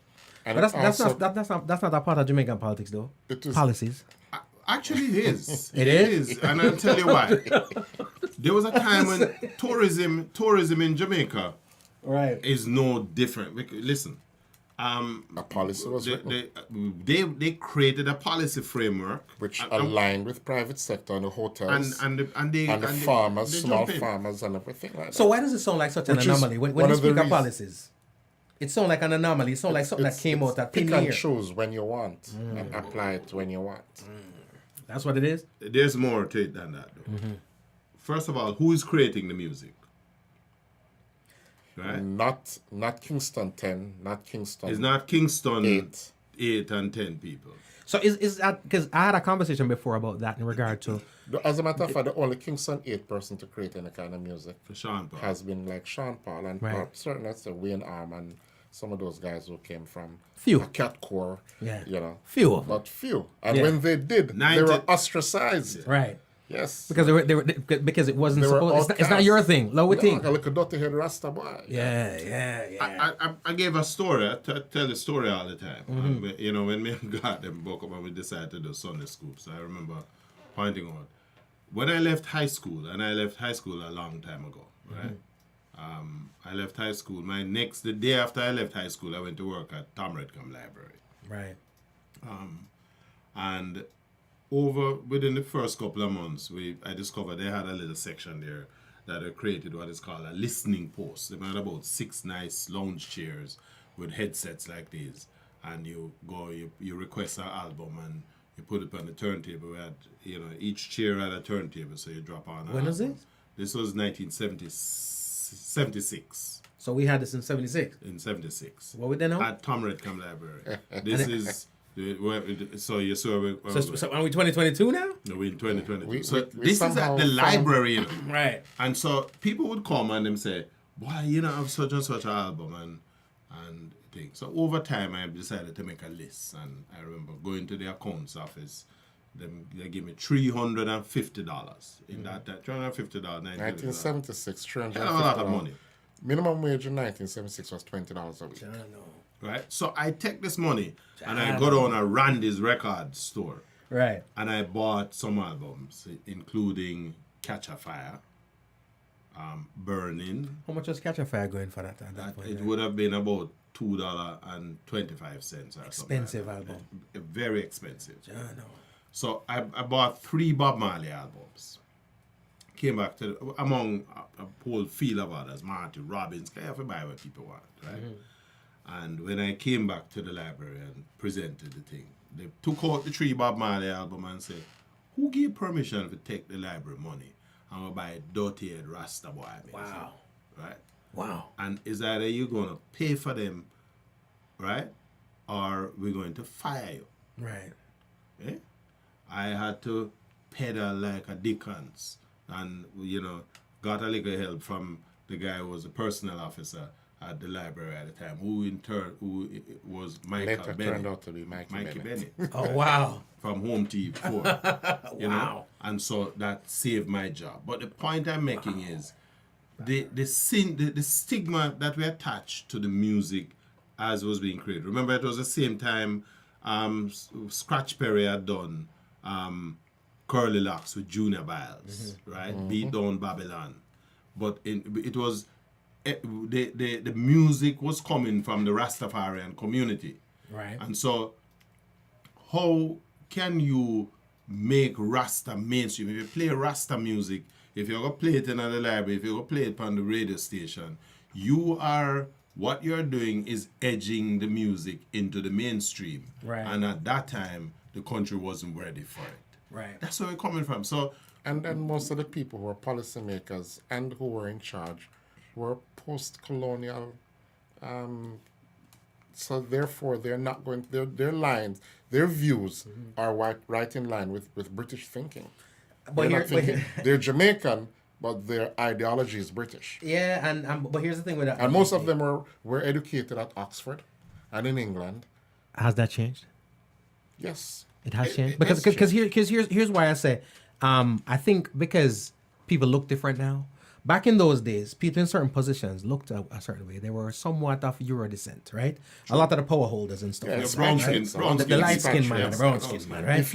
And But that's also- not a part of Jamaican politics, though. It is- Actually, Policies. it is. It is? And I'll tell you why. There was a time when tourism in Jamaica Right. is no different. Listen, a policy was written, they created a policy framework which aligned with private sector and the hotels and the farmers, they small jump in. farmers and everything like that. So why does it sound like such an Which is anomaly when one you of the speak of reasons- policies? It sounds like an anomaly. It sounds like something that came out that pick thin and air. choose when you want and apply it when you want. That's what it is. There's more to it than that, though. First of all, who is creating the music? Right? Not Kingston 10, not Kingston It's not Kingston 8. 8 and 10 people. So is that because I had a conversation before about that in regard to As a matter of fact, the only Kingston 8 person to create any kind of music For Sean Paul. has been like Sean Paul and Right. certainly that's the Wayne Arm and some of those guys who came from Few. a cat core, Yeah. you know. Few of them. But few. And Yeah. when they did, they 90 were ostracized. right Yes. because because it wasn't They were supposed. It's not outcast. your thing. Lower thing. No, like a dirty head Rasta boy. Yeah. I gave a story. I tell the story all the time. You know, when me and God them broke up and we decided to do Sunday scoops, I remember pointing out when I left high school, and I left high school a long time ago, right? I left high school. The day after I left high school, I went to work at Tom Redcom Library. Right. And within the first couple of months, I discovered they had a little section there that they created what is called a listening post. They had about 6 nice lounge chairs with headsets like these, and you request an album and you put it on the turntable. We had, each chair had a turntable, so you drop on. When was album. this? This was 1976. So we had this in '76. In 76. What we did now? At Tom Redcom Library. This is. So you saw. So are we 2022 now? No, we're in 2020. We So we this is somehow at the found- library, Right. and so people would come and them say, "Boy, you know, I have such and such an album," and thing. So over time, I decided to make a list, and I remember going to the accounts office. They gave me $350 in that $350. 1976, a lot of money, Minimum wage in 1976 was $20 a week. I don't know. right? So I take this money and I go down to Randy's record store. Right. And I bought some albums, including Catch a Fire, Burning. How much was Catch a Fire going for that? At that point, It right? would have been about $2.25 or Expensive something. album. Very expensive. I know. So I bought 3 Bob Marley albums. Came back to among a whole field of others, Marty Robbins. I have to buy what people want, right? And when I came back to the library and presented the thing, they took out the 3 Bob Marley album and said, who gave permission to take the library money and go buy dirty-head Rasta boy music? Wow. Right? Wow. And is either you're going to pay for them, right? Or we're going to fire you. Right. Eh? I had to pedal like a Dickens and, got a little help from the guy who was a personnel officer at the library at the time, who was Michael Later Bennett. turned out to be Mikey Bennett. Oh, wow. From Home TV 4. Wow. And so that saved my job. But the point I'm making is the stigma that we attached to the music as it was being created. Remember, it was the same time Scratch Perry had done Curly Locks with Junior Biles, right? Beat Down Babylon. But it was the music was coming from the Rastafarian community. Right. And so how can you make Rasta mainstream? If you play Rasta music, if you're going to play it in the library, if you're going to play it on the radio station, what you're doing is edging the music into the mainstream. Right. And at that time, the country wasn't ready for it. Right. That's where we're coming from. So, And then most of the people who were policymakers and who were in charge were post-colonial. So therefore, they're not going. Their lines, their views are right in line with British thinking. They're Jamaican, but their ideology is British. Yeah, and but here's the thing with that. And most of them were educated at Oxford and in England. Has that changed? Yes. It has changed has because here's why I say I think because people look different now. Back in those days, people in certain positions looked a certain way. They were somewhat of Euro descent, right? A lot of the power holders and stuff. Yeah, like it's that, brown right? skin, The light skin man, yes, the brown skin man, right? If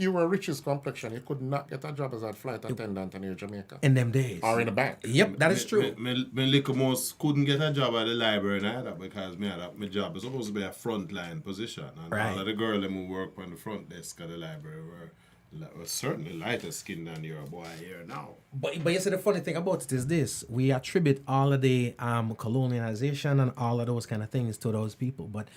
you were rich's complexion, you could not get a job as a flight attendant in Jamaica In them days. or in a bank. Yep, that is true. Me little most couldn't get a job at the library neither because my job was supposed to be a frontline position. And Right. all of the girls who work on the front desk of the library were certainly lighter skinned than your boy here now. But you see, the funny thing about it is this: we attribute all of the colonialization and all of those kind of things to those people, but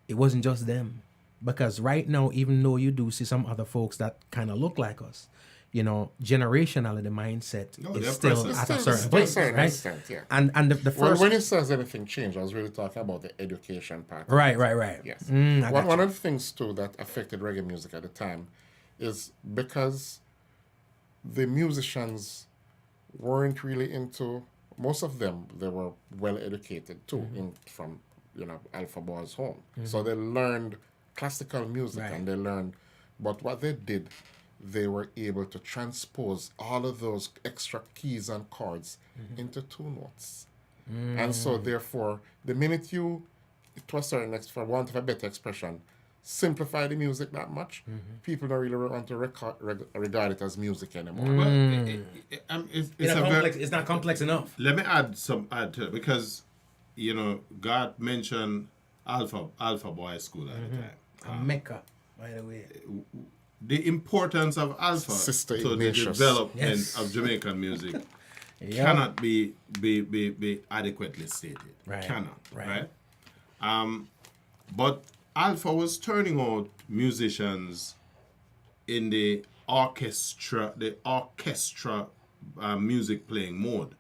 it wasn't just them. Because right now, even though you do see some other folks that kind of look like us, generationally the mindset they're is still present. at a It's certain still place, certain right? extent, yeah. And the Well, first when it says anything changed, I was really talking about the education part. of right. it. Yes. I got One you. of the things too that affected reggae music at the time is because the musicians weren't really into. Most of them, they were well educated too, from Alpha Boy's home. So they learned classical music Right. and they learned. But what they did, they were able to transpose all of those extra keys and chords into two notes. And so therefore, the minute you, to a certain extent, for want of a better expression, simplify the music that much, people don't really want to regard it as music anymore. Well, It's not complex enough. let me add to it because God mentioned Alpha Boy School at the time. A Mecca, by the way. The importance of Alpha Sister to the Ignatius. development Yes. of Jamaican music Yeah. cannot be adequately stated. Right. Cannot. Right. Right. But Alpha was turning out musicians in the orchestra music playing mode,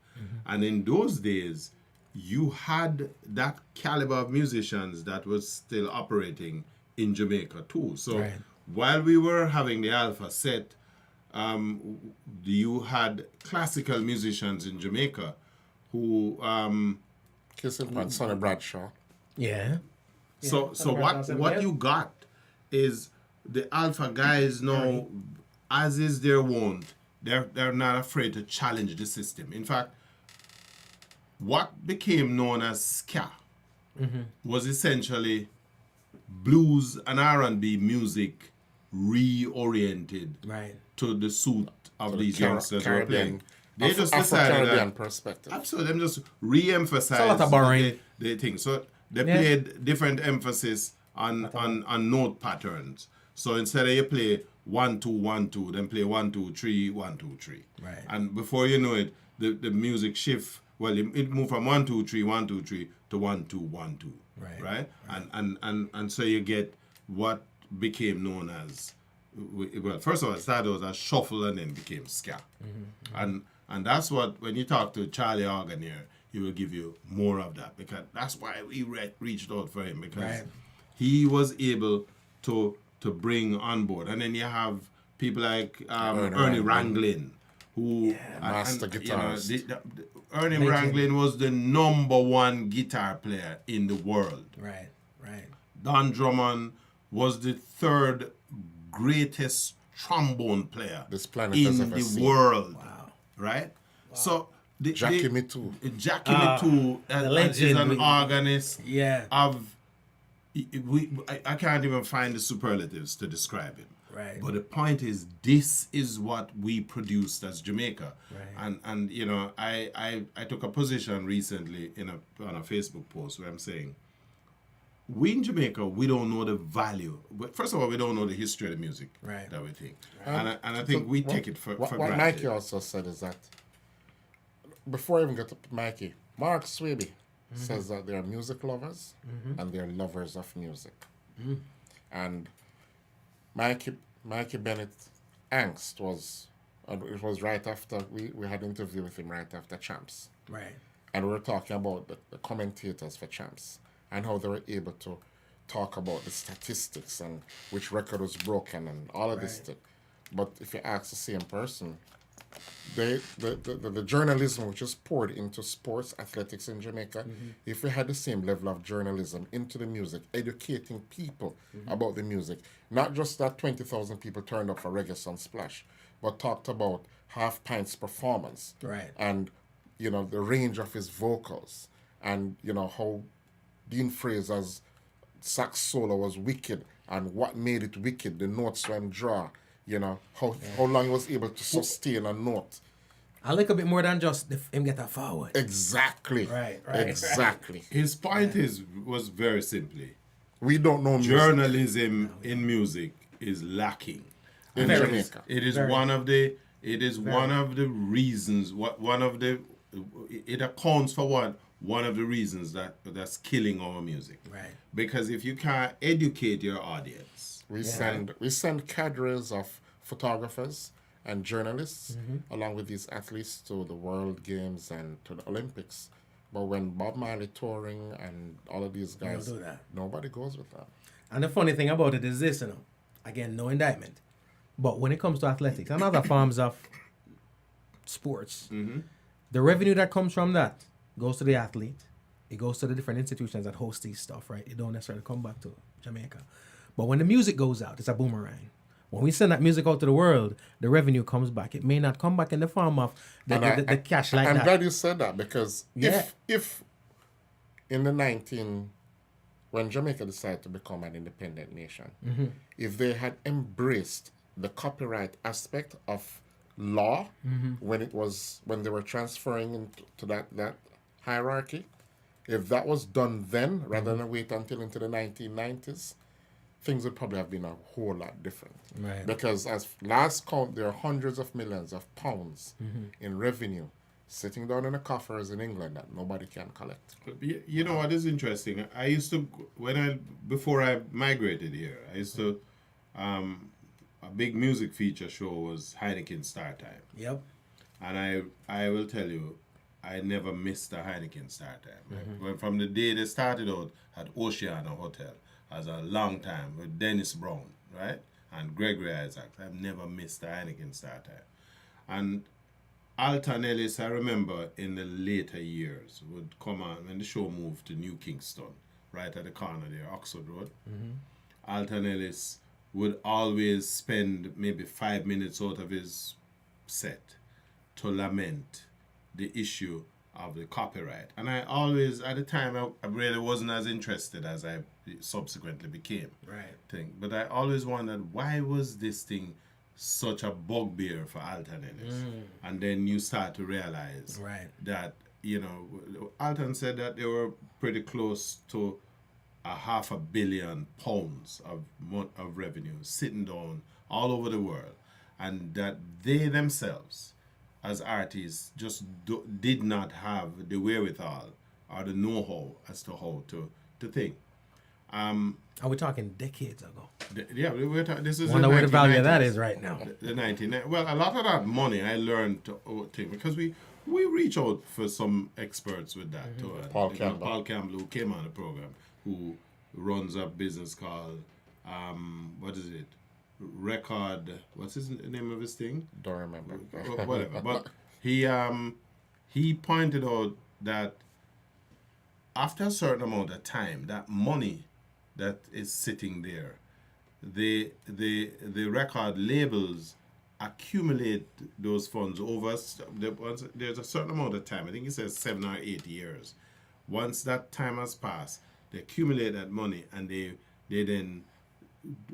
and in those days, you had that caliber of musicians that was still operating in Jamaica too. So Right. while we were having the Alpha set, you had classical musicians in Jamaica who Case in point, Sonny Bradshaw. Yeah. so what you got is the Alpha guys now, as is their wont, they're not afraid to challenge the system. In fact, what became known as ska was essentially blues and R&B music reoriented Right. to the suit of these Car- youngsters who are Caribbean- playing. They just decided Afro-Caribbean that perspective. absolutely, them just re-emphasize It's a lot of borrowing. the thing. So they Yeah. played different emphasis on note patterns. So instead of you play 1 2 1 2, then play 1 2 3 1 2 3. Right. And before you know it, the music shift. Well, it moved from 1 2 3 1 2 3 to 1 2 1 2. Right. Right. And so you get what became known as well, first of all, it started as a shuffle and then became ska. And that's what, when you talk to Charlie Organ here, he will give you more of that, because that's why we reached out for him, because he was able to bring on board. And then you have people like Ernie Ranglin, who master guitarist. Ernie Ranglin was the #1 guitar player in the world. Right. Don Drummond was the 3rd greatest trombone player this planet in has ever the seen. world. Right? So Jackie Me Too. Jackie Me Too is an organist of I can't even find the superlatives to describe him. Right. But the point is, this is what we produced as Jamaica. Right. And you know, I took a position recently on a Facebook post where I'm saying, we in Jamaica, we don't know the value. First of all, we don't know the history of the music that we think. And I think we take it for what granted. Mikey also said is that, before I even get to Mikey, Mark Swaby says that they are music lovers and they're lovers of music. And Mikey Bennett's angst was, it was right after we had an interview with him right after Champs. Right. And we were talking about the commentators for Champs and how they were able to talk about the statistics and which record was broken and all of this stuff. But if you ask the same person, the journalism which is poured into sports, athletics in Jamaica, if we had the same level of journalism into the music, educating people about the music, not just that 20,000 people turned up for Reggae Sun Splash, but talked about Half Pint's performance. Right. And, you know, the range of his vocals, and, you know, how Dean Fraser's sax solo was wicked, and what made it wicked, the notes when draw, you know, how long he was able to sustain a note. I like a bit more than just him get that forward. Exactly. Right. Exactly. His point was very simply, We don't know music journalism in music is lacking. in Very. Jamaica. It is one of the reasons. It accounts for one of the reasons that's killing our music. Right. Because if you can't educate your audience, We send cadres of photographers and journalists along with these athletes to the World Games and to the Olympics. But when Bob Marley touring and all of these guys, do that. nobody goes with that. And the funny thing about it is this, you know, again, no indictment, but when it comes to athletics and other forms of sports, the revenue that comes from that goes to the athlete. It goes to the different institutions that host these stuff, right? It don't necessarily come back to Jamaica. But when the music goes out, it's a boomerang. When we send that music out to the world, the revenue comes back. It may not come back in the form of the cash like I'm that. glad you said that, because Yeah. if in the when Jamaica decided to become an independent nation, if they had embraced the copyright aspect of law when they were transferring into that hierarchy, if that was done then rather than wait until into the 1990s, things would probably have been a whole lot different. Right. Because as last count, there are hundreds of millions of pounds in revenue sitting down in the coffers in England that nobody can collect. you know what is interesting? I used to, before I migrated here, I used to, a big music feature show was Heineken Star Time. Yep. And I will tell you, I never missed a Heineken Star Time. Right? From the day they started out at Oceana Hotel as a long time with Dennis Brown, right? And Gregory Isaacs. I've never missed a Heineken Star Time. And Alton Ellis, I remember in the later years, would come on when the show moved to New Kingston, right at the corner there, Oxford Road. Alton Ellis would always spend maybe 5 minutes out of his set to lament the issue of the copyright. And I always, at the time, I really wasn't as interested as I subsequently became. Right. But I always wondered, why was this thing such a bugbear for Alton Ellis? And then you start to realize that, you know, Alton said that they were pretty close to £500 million of revenue sitting down all over the world, and that they themselves as artists just did not have the wherewithal or the know-how as to how to think. Are we talking decades ago? This is Wonder the where the value of that 1990s. is right now. The 1990s. Well, a lot of that money I learned to take because we reach out for some experts with that. Paul Campbell. Paul Campbell, who came on the program, who runs a business called what is it? Record. What's his name of his thing? Don't remember. Whatever. But he pointed out that after a certain amount of time, that money that is sitting there, the record labels accumulate those funds over. There's a certain amount of time. I think it says 7 or 8 years. Once that time has passed, they accumulate that money and they then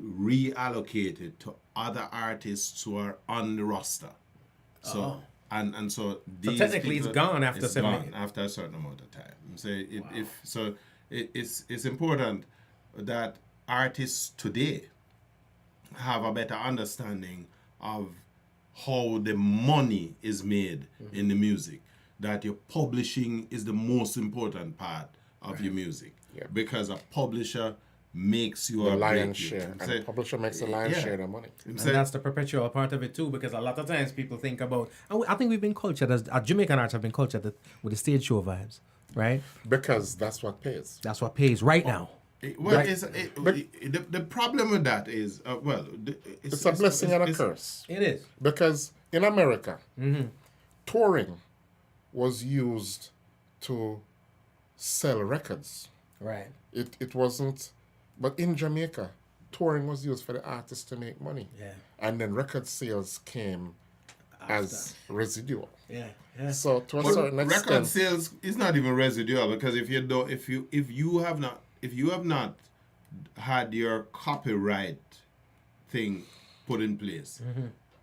reallocate it to other artists who are on the roster. So and so these technically people, it's gone after it's 7 gone years. after a certain amount of time. So it's important that artists today have a better understanding of how the money is made in the music. That your publishing is the most important part of your music. Yeah. Because a publisher makes you The a lion's break you. share. And Say- the publisher makes the lion's yeah. share of the money. And that's the perpetual part of it too, because a lot of times people think about, and I think we've been cultured, as Jamaican arts have been cultured with the stage show vibes, right? Because that's what pays. That's what pays right now. The problem with that is, It's a blessing and a curse. It is. Because in America, touring was used to sell records. Right. It wasn't, but in Jamaica, touring was used for the artists to make money. Yeah. And then record sales came as residual. Yeah. Yeah. So to a But certain record extent, sales is not even residual because if you have not had your copyright thing put in place,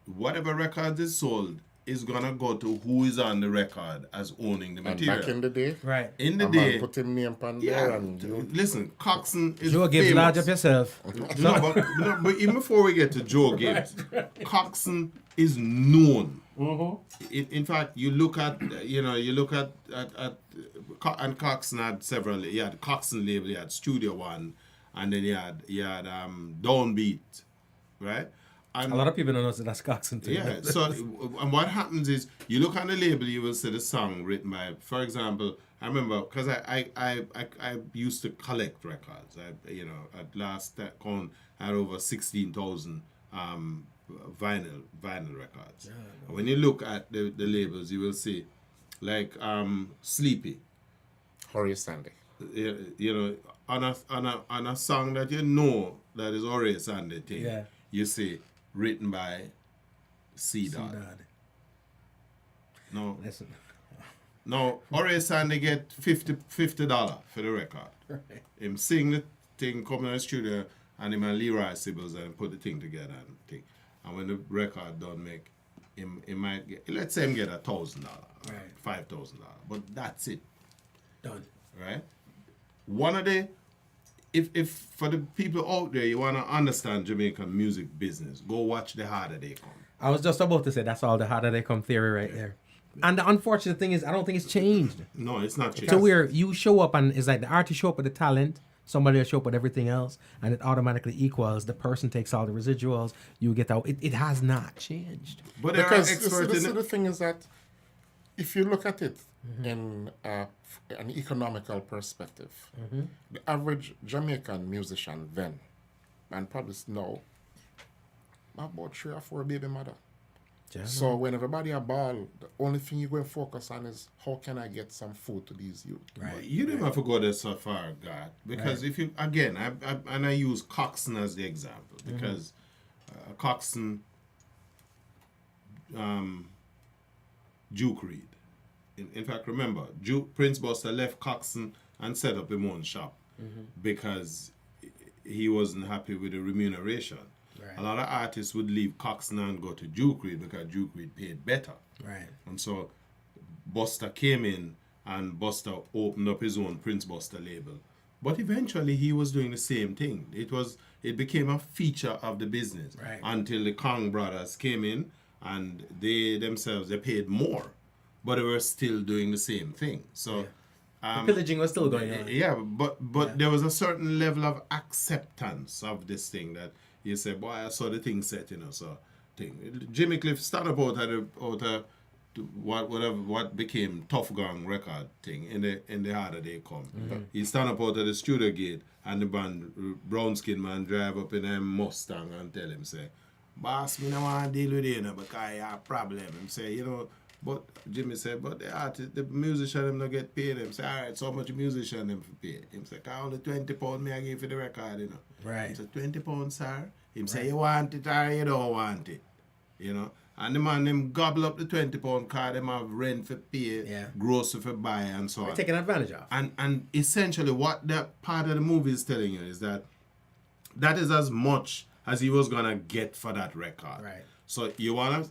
whatever record is sold is gonna go to who is on the record as owning the and material. back in the day, Right. In the a man day, put him name on there yeah. and you, Listen, Coxsone is Joe Gibbs, famous. large up yourself. But even before we get to Joe Gibbs, Coxsone is known. In fact, you look at and Coxsone had several. He had Coxsone label, he had Studio One, and then he had Downbeat, right? And A lot of people don't know that that's Coxsone too. yeah. So, and what happens is you look on the label, you will see the song written by. For example, I remember because I used to collect records. At last count I had over 16,000 vinyl records. And when you look at the labels, you will see like Sleepy. Horace Sandy. On a song that you know that is Horace Sandy thing. Yeah. You see written by C Dot. No, Listen. no. Horace Sandy get $50 for the record. Right. Him sing the thing, come in the studio, and him and Leroy Sibbles and put the thing together and thing. And when the record done make, him might get, let's say him get $1,000, Right. $5,000, but that's it, Done. right? One of the, if for the people out there, you want to understand Jamaican music business, go watch The Harder They Come. I was just about to say that's all the harder they come theory right there. And the unfortunate thing is I don't think it's changed. No, it's not changed. So where you show up and it's like the artist show up with the talent, somebody will show up with everything else, and it automatically equals. The person takes all the residuals. You get out. It has not changed. But there Because are experts in it. the thing is that if you look at it in an economical perspective, the average Jamaican musician then, and probably now, about 3 or 4 baby mother. So when everybody are ball, the only thing you're going to focus on is how can I get some food to these youth. Right. You don't have to go there so far, God, because if you again, I use Coxsone as the example because Coxsone, Duke Reid. In fact, remember, Prince Buster left Coxsone and set up his own shop because he wasn't happy with the remuneration. Right. A lot of artists would leave Coxsone and go to Duke Reid because Duke Reid paid better. Right. And so Buster came in and Buster opened up his own Prince Buster label. But eventually he was doing the same thing. It became a feature of the business Right. until the Kong brothers came in and they themselves they paid more, but they were still doing the same thing. So The pillaging was still going on. Yeah, but there was a certain level of acceptance of this thing that you say, boy, I saw the thing set, so thing. Jimmy Cliff stand up out of what became Tough Gang record thing in the harder they come. He stand up out of the studio gate and the band brown skin man drive up in a Mustang and tell him say, boss, me no want to deal with you because I have a problem. Him say, but Jimmy said, but the musician them not get paid. Him say, alright, so much musician them for pay. Him say, only £20 me I give for the record, Right. Him say, £20, sir. Him say, you want it or you don't want it. And the man them gobble up the £20 card, them have rent for pay, grocery for buy and so on. They're taking advantage of. And essentially what that part of the movie is telling you is that is as much as he was gonna get for that record. Right. So you wanna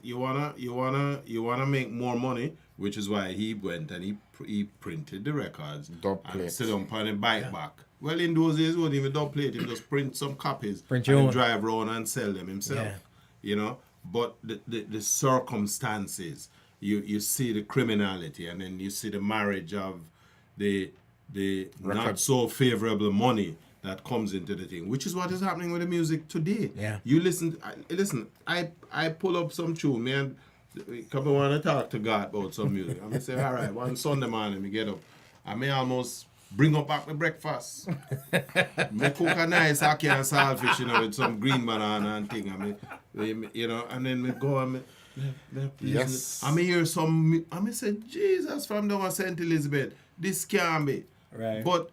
make more money, which is why he went and he printed the records and sit on the bike back. Well, in those days, he wouldn't even dub plate. He just print some copies and drive around and sell them himself. Yeah. But the circumstances, you see the criminality, and then you see the marriage of the not so favorable money that comes into the thing, which is what is happening with the music today. Yeah. You listen. I pull up some tune, man. Come and want to talk to God about some music. I say, all right, one Sunday morning, me get up. I may almost bring up back my breakfast. Me cook a nice ackee and saltfish, with some green banana and thing. And then me go and me Yes. I may hear some. I may say, Jesus, from down at St. Elizabeth, this can be. Right. But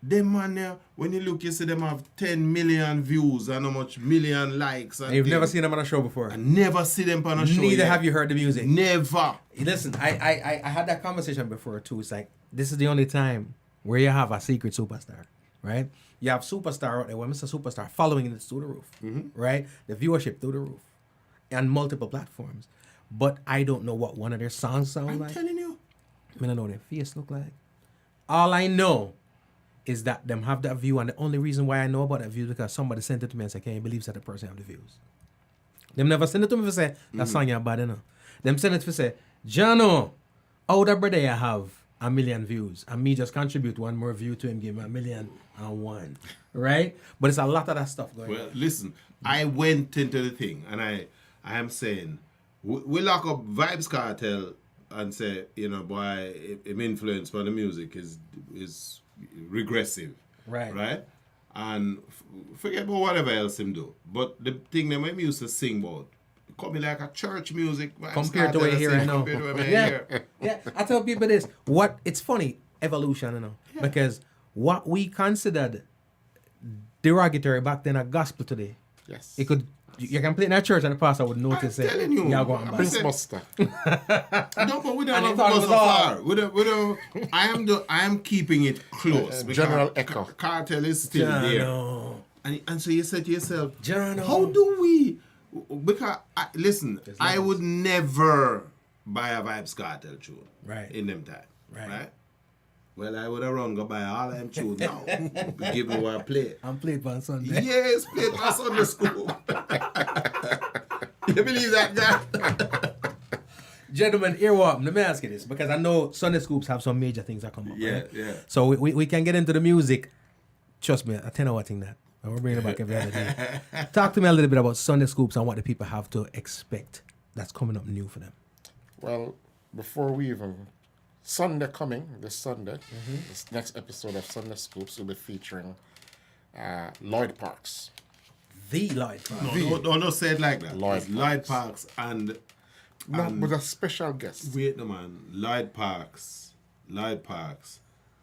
them man there, when you look, you see them have 10 million views and how much million likes. And You've never seen them on a show before. I never see them on a show. Neither yet. have you heard the music. Never. Listen, I had that conversation before too. It's like, this is the only time where you have a secret superstar, right? You have superstar out there, when Mr. Superstar following it through the roof, right? The viewership through the roof, and multiple platforms. But I don't know what one of their songs sound like. I'm telling you. I don't know what their face look like. All I know is that them have that view, and the only reason why I know about that view is because somebody sent it to me and said, can you believe that the person have the views? Them never send it to me for say, that song you bad enough. Them send it for say, Jano, how that brother you have 1 million views, and me just contribute one more view to him, give him 1,000,001, right? But it's a lot of that stuff going Well, on. listen, I went into the thing, and I am saying, we lock up Vibes Cartel and say, boy, him influence by the music is regressive. Right. And forget about whatever else him do. But the thing that we used to sing about, call me like a church music. Compared to what you hear right now. Compared to what I hear. Yeah, I tell people this. It's funny, evolution, because what we considered derogatory back then, a gospel today, Yes. you can play in a church and the pastor would notice it. telling you. Yeah, go on, Prince back. Buster. No, but we don't And have he thought to it go so was all- far. We don't, I am keeping it close. because General Echo. Cartel is still there. Jano. And so you said to yourself, Jano. how do we? Because, listen, I would never buy a Vibes Cartel tune Right. in them time. Right. Well, I would have run go buy all them tunes now. Give me what I play. I'm played on Sunday. Yes, play it for Sunday school. You believe that, guy? Gentlemen, earwarm, let me ask you this, because I know Sunday Scoops have some major things that come up. Yeah, right? yeah. So we can get into the music. Trust me, a 10-hour thing that. And we're bringing it back every other day. Talk to me a little bit about Sunday Scoops and what the people have to expect that's coming up new for them. Well, before we even... Sunday coming, this Sunday, this next episode of Sunday Scoops will be featuring Lloyd Parks. The Lloyd Parks. No, don't say it like that. Lloyd It's Lloyd Parks and With a special guest. wait no man, Lloyd Parks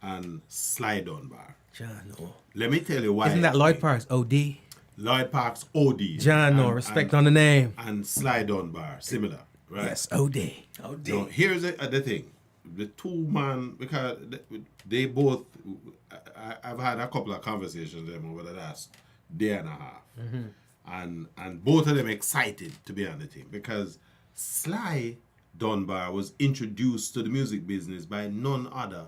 and Sly Dunbar. Jano. Let me tell you why. Isn't that Lloyd Parks? OD? Lloyd Parks OD. Jano, And- respect and- on the name. And Sly Dunbar, similar, right? Yes, OD. OD. Now, here's the thing. The two man, because they both, I've had a couple of conversations with them over the last day and a half. And both of them excited to be on the team because Sly Dunbar was introduced to the music business by none other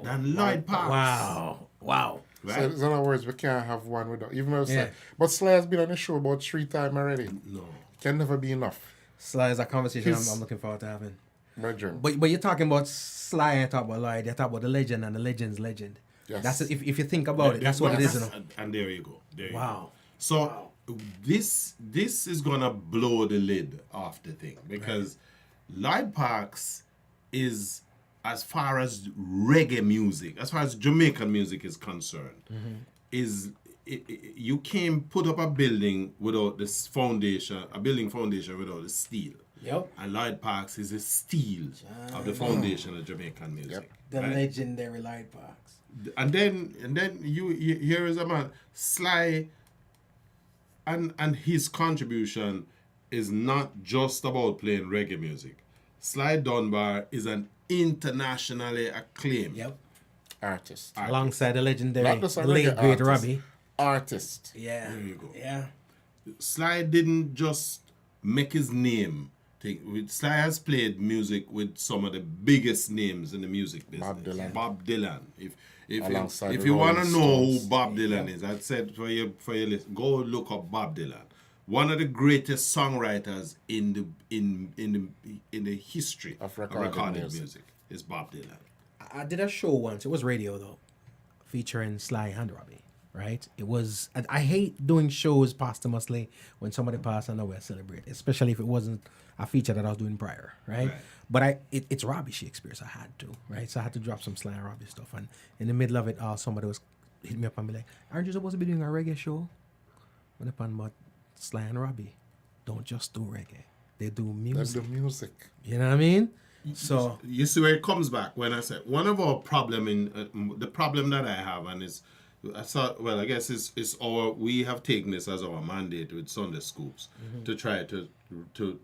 than Lloyd Parks. Wow. So, in other words, we can't have one without... Even though Yeah. But Sly has been on the show about 3 times already. No. Can never be enough. Sly is a conversation His- I'm looking forward to having. Brethren. But you're talking about Sly and talk about Lloyd. You're talking about the legend and the legend's legend. Yes. That's it. If you think about it, that's what it is. You know? And there you go. There you Wow. go. So this is gonna blow the lid off the thing because Lloyd Parks is, as far as reggae music, as far as Jamaican music is concerned, you can't put up a building without this foundation, a building foundation without the steel. Yep. And Lloyd Parks is the steel of the foundation of Jamaican music. Yep. The right? legendary Lloyd Parks. And then you here is a man Sly, and his contribution is not just about playing reggae music. Sly Dunbar is an internationally acclaimed Artist. Alongside the legendary Not just a late reggae great artist. Robbie. Artist. Yeah. There you go. Yeah. Sly didn't just make his name. Sly has played music with some of the biggest names in the music business. Bob Dylan. Alongside If the you want to Rolling know who Stones. Bob Dylan is, I said for your list, go look up Bob Dylan. One of the greatest songwriters in the history Of of recorded recorded music. music is Bob Dylan. I did a show once. It was radio though, featuring Sly and Robbie. Right? It was. I hate doing shows posthumously when somebody passed and we celebrate, especially if it wasn't a feature that I was doing prior. Right? But it's Robbie Shakespeare, so I had to. Right? So I had to drop some Sly and Robbie stuff, and in the middle of it, somebody was hit me up and be like, "Aren't you supposed to be doing a reggae show?" When upon but Sly and Robbie don't just do reggae; they do That's music. the music. You know what I mean? So You see where it comes back when I said one of our problem the problem that I have, and it's I thought, well, I guess it's we have taken this as our mandate with Sunday Scoops to try to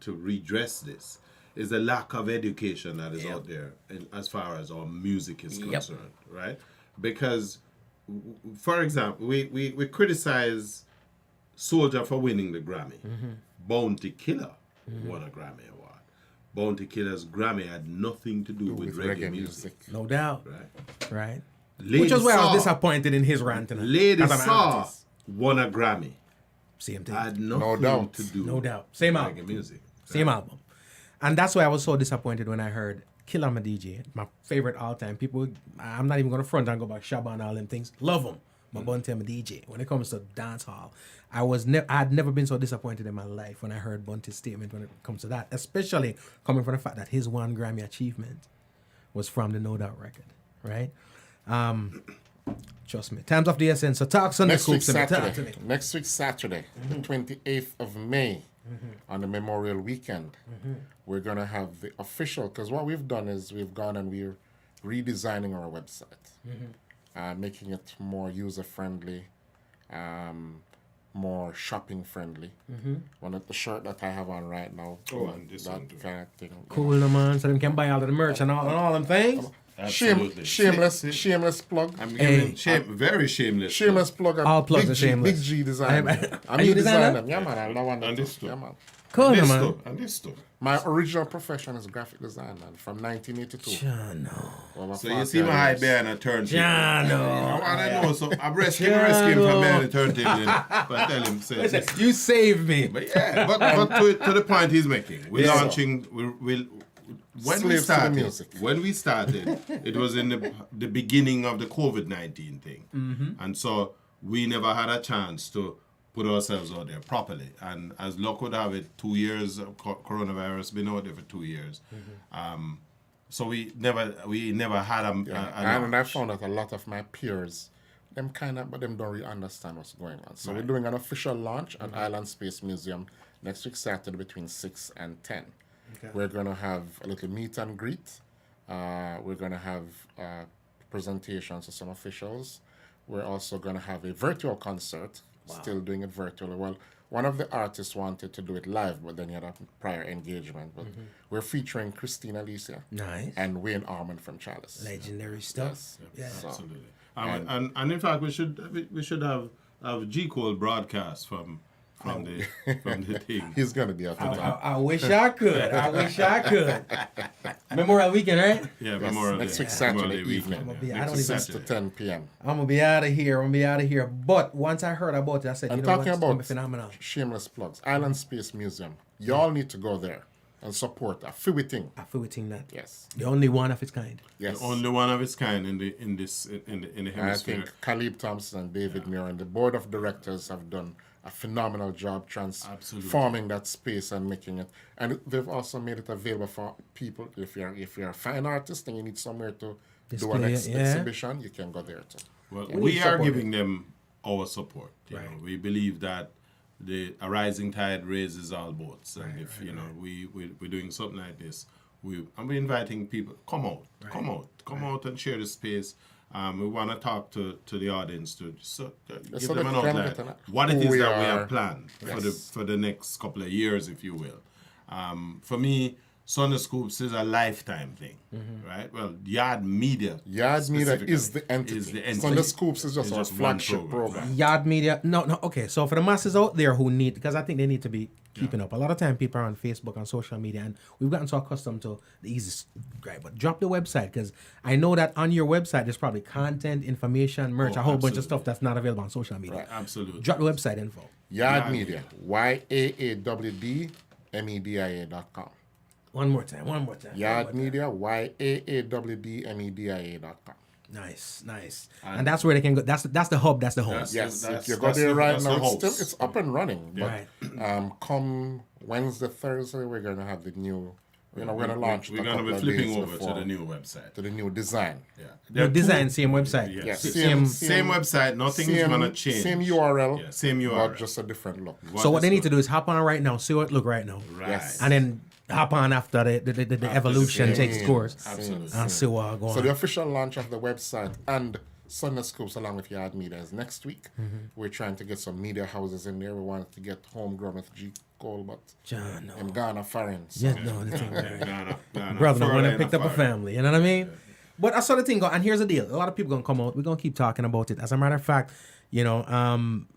redress this, is the lack of education that is out there as far as our music is concerned, right? Because, for example, we criticize Soldier for winning the Grammy. Bounty Killer won a Grammy award. Bounty Killer's Grammy had nothing to do with reggae music. no doubt, Right? right? Lady Which was why I Saw- was disappointed in his rant. Lady as an Saw artist. won a Grammy. Same thing. Had nothing doubt. to do No doubt. Same with album. reggae music. Same album. And that's why I was so disappointed when I heard Killer My DJ, my favorite all time. People, I'm not even going to front and go back Shabba and all them things. Love them. But Bunty my DJ. When it comes to dance hall, I had never been so disappointed in my life when I heard Bunty's statement when it comes to that. Especially coming from the fact that his one Grammy achievement was from the No Doubt record. Right? Trust me. Time's of the essence. So talk Sunday Next week, Scoops. Talk to me. Saturday. Next week, Saturday, 28th of May, on the Memorial Weekend, we're going to have the official, because what we've done is we've gone and we're redesigning our website, making it more user-friendly, more shopping-friendly. One of the shirt that I have on right now, and this one too. that kind of thing. Cool, no, man. So they can buy all of the merch and all them things. Absolutely. Shameless plug. I'm Hey. giving very shameless. Shameless plug. All plugs are shameless. Big-G design. Are you designer? Yeah, man. I love one. And this too. Yeah, man. Cool, And no, this man. too. And this too. My original profession is graphic design, man, from 1982. Jano. Over So you 40 see my high years. behind a turntable. Jano. I want to know. So I'm rescuing him from behind the turntable. But I tell him, say, You saved me. but yeah, but to the point he's making, we're Yeah. launching. Slaves to the music. When we started, it was in the beginning of the COVID-19 thing, and so we never had a chance to put ourselves out there properly. And as luck would have it, 2 years of coronavirus been out there for 2 years. So we never had a And I launch. found that a lot of my peers, but them don't really understand what's going on. So we're doing an official launch at Island Space Museum next week Saturday between 6 and 10. Okay. We're going to have a little meet and greet. We're going to have presentations to some officials. We're also going to have a virtual concert, still doing it virtually. Well, one of the artists wanted to do it live, but then he had a prior engagement. But we're featuring Christina Alicia Nice. and Wayne Armand from Chalice. Legendary stuff. Yeah. So, Absolutely. And in fact, we should have G Cole broadcast from the thing. he's going to be up to that. I wish I could. Memorial Weekend, right? Yeah, Yes, Memorial next Day. week Saturday Memorial Day evening. weekend, I yeah. don't Next even- 6 to Saturday. 10 p.m. I'm gonna be out of here. But once I heard about it, I said, I'm you know what? talking It's gonna be about phenomenal. shameless plugs. Island Space Museum. Y'all need to go there. and support a few thing. I feel with that. Yes. The only one of its kind. Yes. The only one of its kind in the I hemisphere. think Khalib Thompson and David Muir and the board of directors have done a phenomenal job transforming that space and making it. And they've also made it available for people. If you're a fine artist and you need somewhere to do an exhibition, you can go there too. Well, we are giving them our support. You know, we believe that a rising tide raises all boats, and if we're doing something like this, we're inviting people. Come out and share the space. We want to talk to the audience to give them an outline what it is that we have planned for the next couple of years, if you will. For me, Sunday Scoops is a lifetime thing, right? Well, Yard Media is the entity. Sunday Scoops is just our flagship program. Yard Media, no, okay. So for the masses out there who need, because I think they need to be keeping up. A lot of time people are on Facebook, on social media, and we've gotten so accustomed to the easy, right? But drop the website, because I know that on your website there's probably content, information, merch, a whole bunch of stuff that's not available on social media. Right. Absolutely. Drop the website info. Yard Media, YAAWDmedia.com. One more time. Yard Media, YAAWDmedia.com. Nice. And that's where they can go. That's the hub. That's the home. Yes, if you go there right now, it's up and running. But come Wednesday, Thursday, we're going to have the new. We're going to launch. We're going to be flipping over to the new website. To the new design. Yeah. The design, same website. Yes. Same website. Nothing's going to change. Same URL. Yeah, same URL. But just a different look. So what they need to do is hop on right now, see what it look right now. Right. Yes. And then hop on after the evolution takes course. Absolutely. And see what going on. So the official launch of the website and Sunday Scoops along with Yard Media is next week. We're trying to get some media houses in there. We wanted to get Homegrown with G. Cole, but I'm Ghana foreign. So. Yeah, no, the thing. Ghana. Brother, when I picked up a family, you know what I mean? But I saw the thing go, and here's the deal. A lot of people gonna come out. We're gonna keep talking about it. As a matter of fact, I'm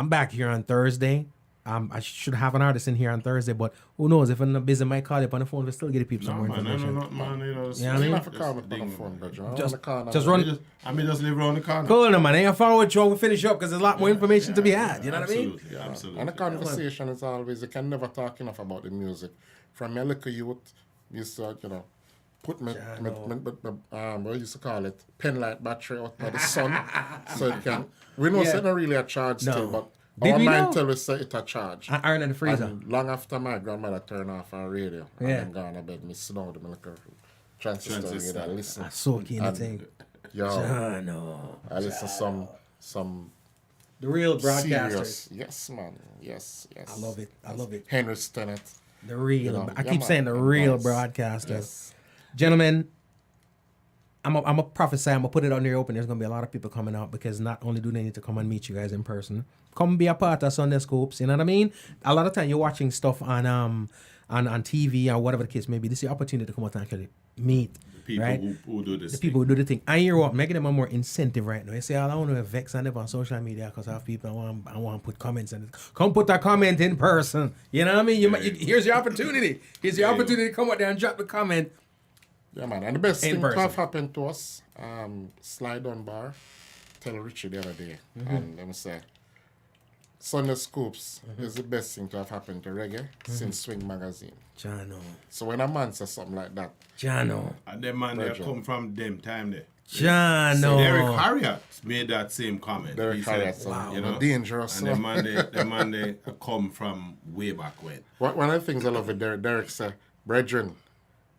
back here on Thursday. I should have an artist in here on Thursday, but who knows? If I'm not busy, I might call you up on the phone. We still get the people some more information. No, man. You know what I mean? Have to call me on the phone, bro. Just just run. Just live around the corner. Cool, no, man. Ain't far with you. We finish up because there's a lot more information to be had. You know what I mean? Absolutely. And the conversation is always, you can never talk enough about the music. From my little youth, used to, put my what used to call it, pen light battery out by the sun. So it can, we know it's not really a charge still, but our mind tell us it's a charge. I iron in the freezer. And long after my grandmother turned off her radio, and I'm gone to bed, me sit down with my little transistor and listen. I so keen to think. Yo, Jano. I listen some The real broadcasters. serious. Yes, man. Yes. I love it. Henry Stennett. The real. I keep man. saying the real Nice. broadcasters. Yes. Gentlemen, I'm a prophesy. I'm gonna put it on there open. There's gonna be a lot of people coming out because not only do they need to come and meet you guys in person, come be a part of Sunday Scoops. You know what I mean? A lot of time you're watching stuff on TV or whatever the case may be. This is your opportunity to come out and actually meet People right? who do this. The people who do the thing. And you're what? Making them a more incentive right now. You say, I don't want to vex and on social media because I have people I want to put comments in it. Come put a comment in person. You know what I mean? Here's your opportunity. Here's your opportunity to come out there and drop the comment. Yeah, man. And the best thing person. to have happened to us, Slide on Bar, tell Richie the other day, and let me say, Sunday Scoops is the best thing to have happened to reggae since Swing Magazine. Jano. So when a man says something like that, Jano. And them man, they come from them time there. Jano. Derek Harriott made that same comment. Derek He said, Harriott, dangerous. And the man they come from way back when. One of the things I love with Derek said, brethren,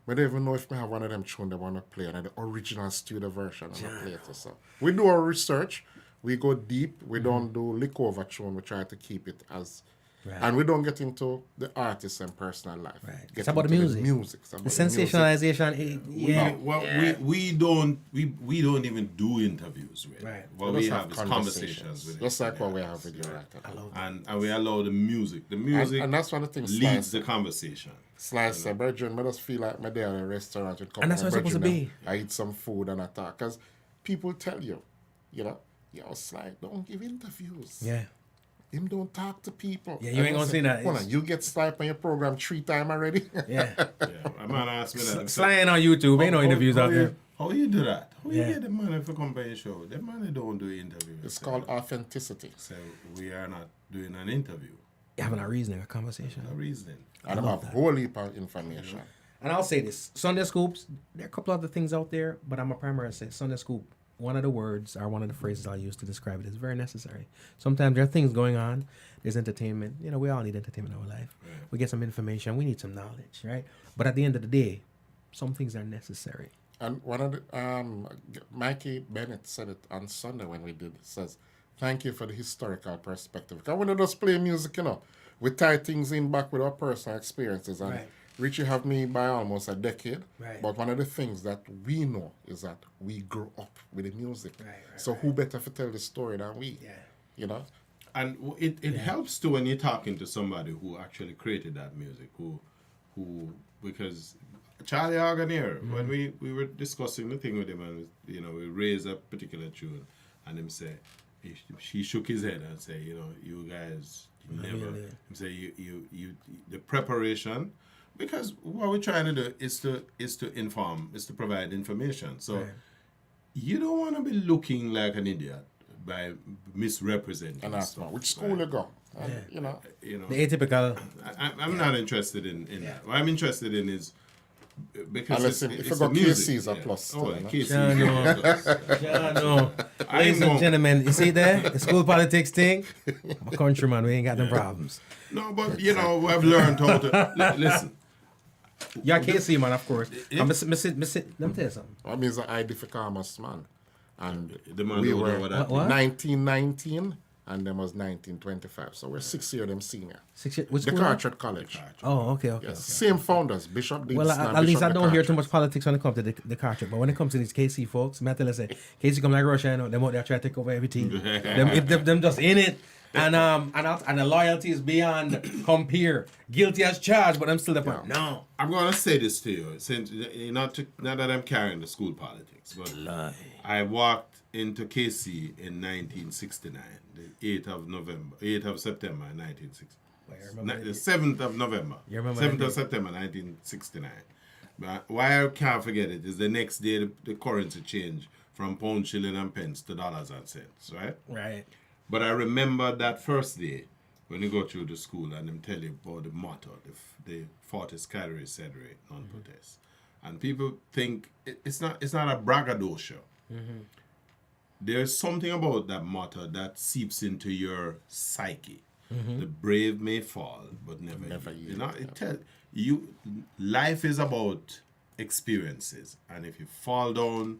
I don't even know if I have one of them tunes they want to play, and the original studio version and I play it. So we do our research, we go deep, we don't do lick over tune, we try to keep it as, and we don't get into the artist and personal life. Right. Get It's about the into music. It's about The the music. sensationalization. We don't even do interviews with. Right. What we have is conversations with it. Just like what we have with you right now. And we allow the music. The music And that's one of the things leads the conversation. Slice said, brethren, I just feel like my day at a restaurant with couple And that's of what it's supposed to brethren be. I eat some food and I talk. Because people tell you, yo, Sly, don't give interviews. Yeah. Him don't talk to people. Yeah, you ain't gonna see that. Hold on, you get Sly on your program 3 times already? Yeah. A man asked me that. Slying on YouTube. Ain't no interviews out there. How you do that? How Yeah. you get the money for come by your show? The money don't do interviews. It's called authenticity. So we are not doing an interview. You're having a reasoning, a conversation. No reasoning. And I have a whole heap of information. And I'll say this: Sunday Scoops. There are a couple other things out there, but I'm a primary say Sunday Scoop. One of the words or one of the phrases I'll use to describe it is very necessary. Sometimes there are things going on. There's entertainment. You know, we all need entertainment in our life. Right. We get some information. We need some knowledge, right? But at the end of the day, some things are necessary. And one of the Mikey Bennett said it on Sunday when we did it. Says, "Thank you for the historical perspective." Because when we just play music, you know, we tie things in back with our personal experiences. And Right. Richie have me by almost a decade. Right. But one of the things that we know is that we grew up with the music. Right, So who better to tell the story than we? Yeah. You know. And it helps too when you're talking to somebody who actually created that music, who because Charlie Organier, when we were discussing the thing with him, and you know, we raised a particular tune, and him say, he shook his head and say, you know, you guys never. Him say you the preparation, because what we're trying to do is to inform, is to provide information. So Right. you don't want to be looking like an idiot by misrepresenting And that's stuff, not which school right? you go. And, you know. You know, The atypical. I'm not interested in that. What I'm interested in is because And listen, if you go KC is a plus. Oh, too, you know? KC. Yeah, no. Ladies know. and gentlemen, you see there? The school politics thing? I'm a countryman. We ain't got no problems. No, but you know, we've learned how to listen. Yeah, KC, man, of course. Let me tell you something. That means that I differ Thomas, man. And The man we don't know were what that What? 1919 and them was 1925. So we're 6 years them senior. 6 years. Which The school? Carteret College. Oh, okay. Yes. Same founders, Bishop Dixon. Well, and at least Bishop I don't hear DeCarteret. too much politics when it comes to the Carteret. But when it comes to these KC folks, I tell you, say, KC come like Russia, you know, them out there try to take over everything. them just in it. And the loyalty is beyond compare. Guilty as charged, but I'm still the point. No. I'm gonna say this to you, since not that I'm carrying the school politics, but I walked into KC in 1969, the 8th of September 1960. The 7th of November. You remember 7th that of day? September 1969. But why I can't forget it is the next day the currency changed from pound, shilling, and pence to dollars and cents, right? Right. But I remember that first day when you go through the school and them tell you about the motto, the Fortis Cadere Cedere non-protest. And people think it's not a braggadocio. There's something about that motto that seeps into your psyche. The brave may fall, but never yield. You know, it tell you life is about experiences, and if you fall down,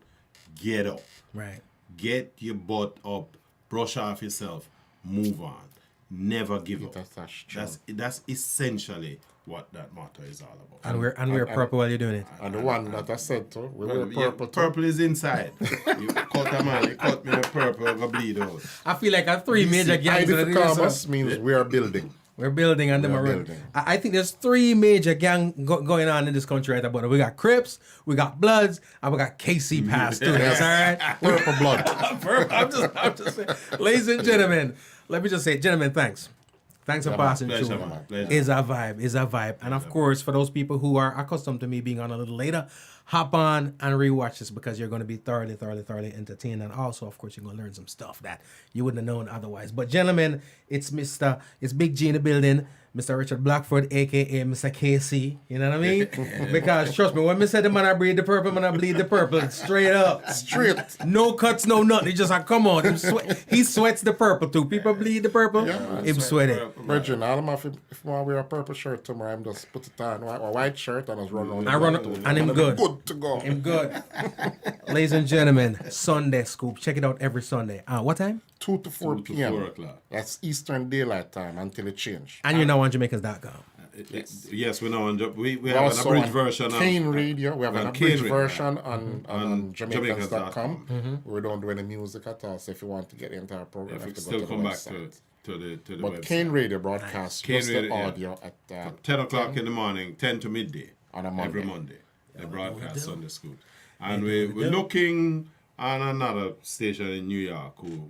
get up. Right. Get your butt up, brush off yourself, move on. Never give up. That's true. That's essentially what that motto is all about. And we're purple while you're doing it. And the one that I said to, we Well, wear yeah, purple too. purple is inside. You cut a man, you cut me with purple, I go bleed out. I feel like I have three major I gangs. differ in the US. Thomas means we are building. We're building and them We're are running. building. I think there's three major gang going on in this country right about it. We got Crips, we got Bloods, and we got KC Pass too. That's all right. Purple blood. I'm just saying. Ladies and gentlemen, let me just say, gentlemen, thanks. Thanks for passing Pleasure, through. man. Pleasure. Is a vibe. And of course, for those people who are accustomed to me being on a little later, hop on and rewatch this because you're going to be thoroughly entertained. And also, of course, you're going to learn some stuff that you wouldn't have known otherwise. But gentlemen, it's Bigg-G in the building. Mr. Richard Blackford, a.k.a. Mr. KC. You know what I mean? Because, trust me, when me say the man I breathe the purple, man I bleed the purple. Straight up. Straight. No cuts, no nothing. He just like, come on. He sweats the purple too. People bleed the purple. Yeah, Him sweat it. Virgin, I don't know if I want to wear a purple shirt tomorrow, I'm just put it on a white shirt and just run around. I run and him good. Good to go. Him good. Ladies and gentlemen, Sunday Scoop. Check it out every Sunday. What time? 2 to 4 2 to p.m. 4 o'clock. That's Eastern Daylight Time until it changes. And you're now on Jamaicans.com. Yes, we know. We have an Also abridged on version Kane of Radio. We have an on Kane abridged Radio. version on Jamaicans.com. Jamaicans.com. We don't do any music at all. So if you want to get into our program, If you we have to still go to come the back website. to the But website. Kane Radio broadcasts Kane just the Radio, yeah. audio at 10 o'clock in the morning, 10 to midday. On a Monday. Every Monday. They broadcast Sunday School. And we're looking on another station in New York who,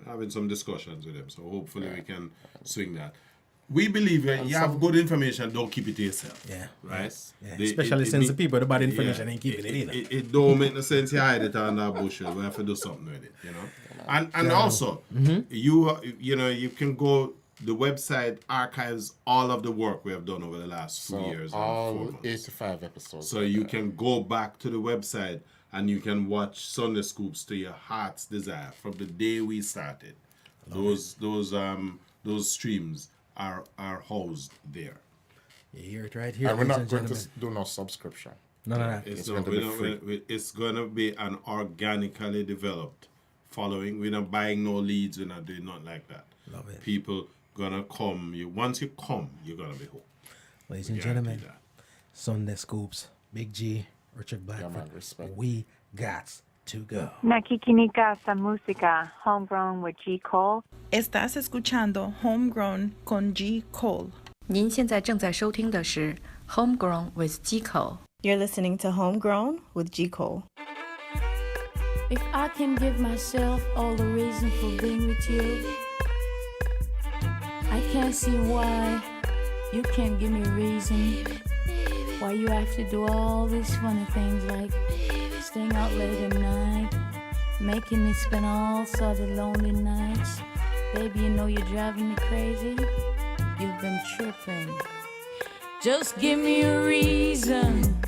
having some discussions with them. So hopefully we can swing that. We believe that you have good information, don't keep it to yourself. Yeah. Right? Yeah. Especially since the people with the bad information ain't keeping it either. It don't make no sense you hide it under bushel. We have to do something with it, And also, you can go the website archives all of the work we have done over the last 2 years. And 4 all months. 85 episodes. So you can go back to the website and you can watch Sunday Scoops to your heart's desire from the day we started. Those streams are housed there. You hear it right here. And we're ladies not and going to gentlemen. do no subscription. No. It's going to be free. It's going to be an organically developed following. We're not buying no leads. We're not doing nothing like that. Love it. People gonna come. Once you come, you're gonna be hooked. Ladies and Guarantee gentlemen, that. Sunday Scoops, Big G, Richard Blackford. man, respect. We got to go. Nakikinika sa música, Homegrown with G. Cole. Estás escuchando Homegrown con G. Cole. 您现在正在收听的是 Homegrown with G. Cole. You're listening to Homegrown with G. Cole. If I can give myself all the reason for being with you, I can't see why you can't give me a reason why you have to do all these funny things like staying out late at night, making me spend all sorts of lonely nights. Baby, you know you're driving me crazy. You've been tripping. Just give me a reason.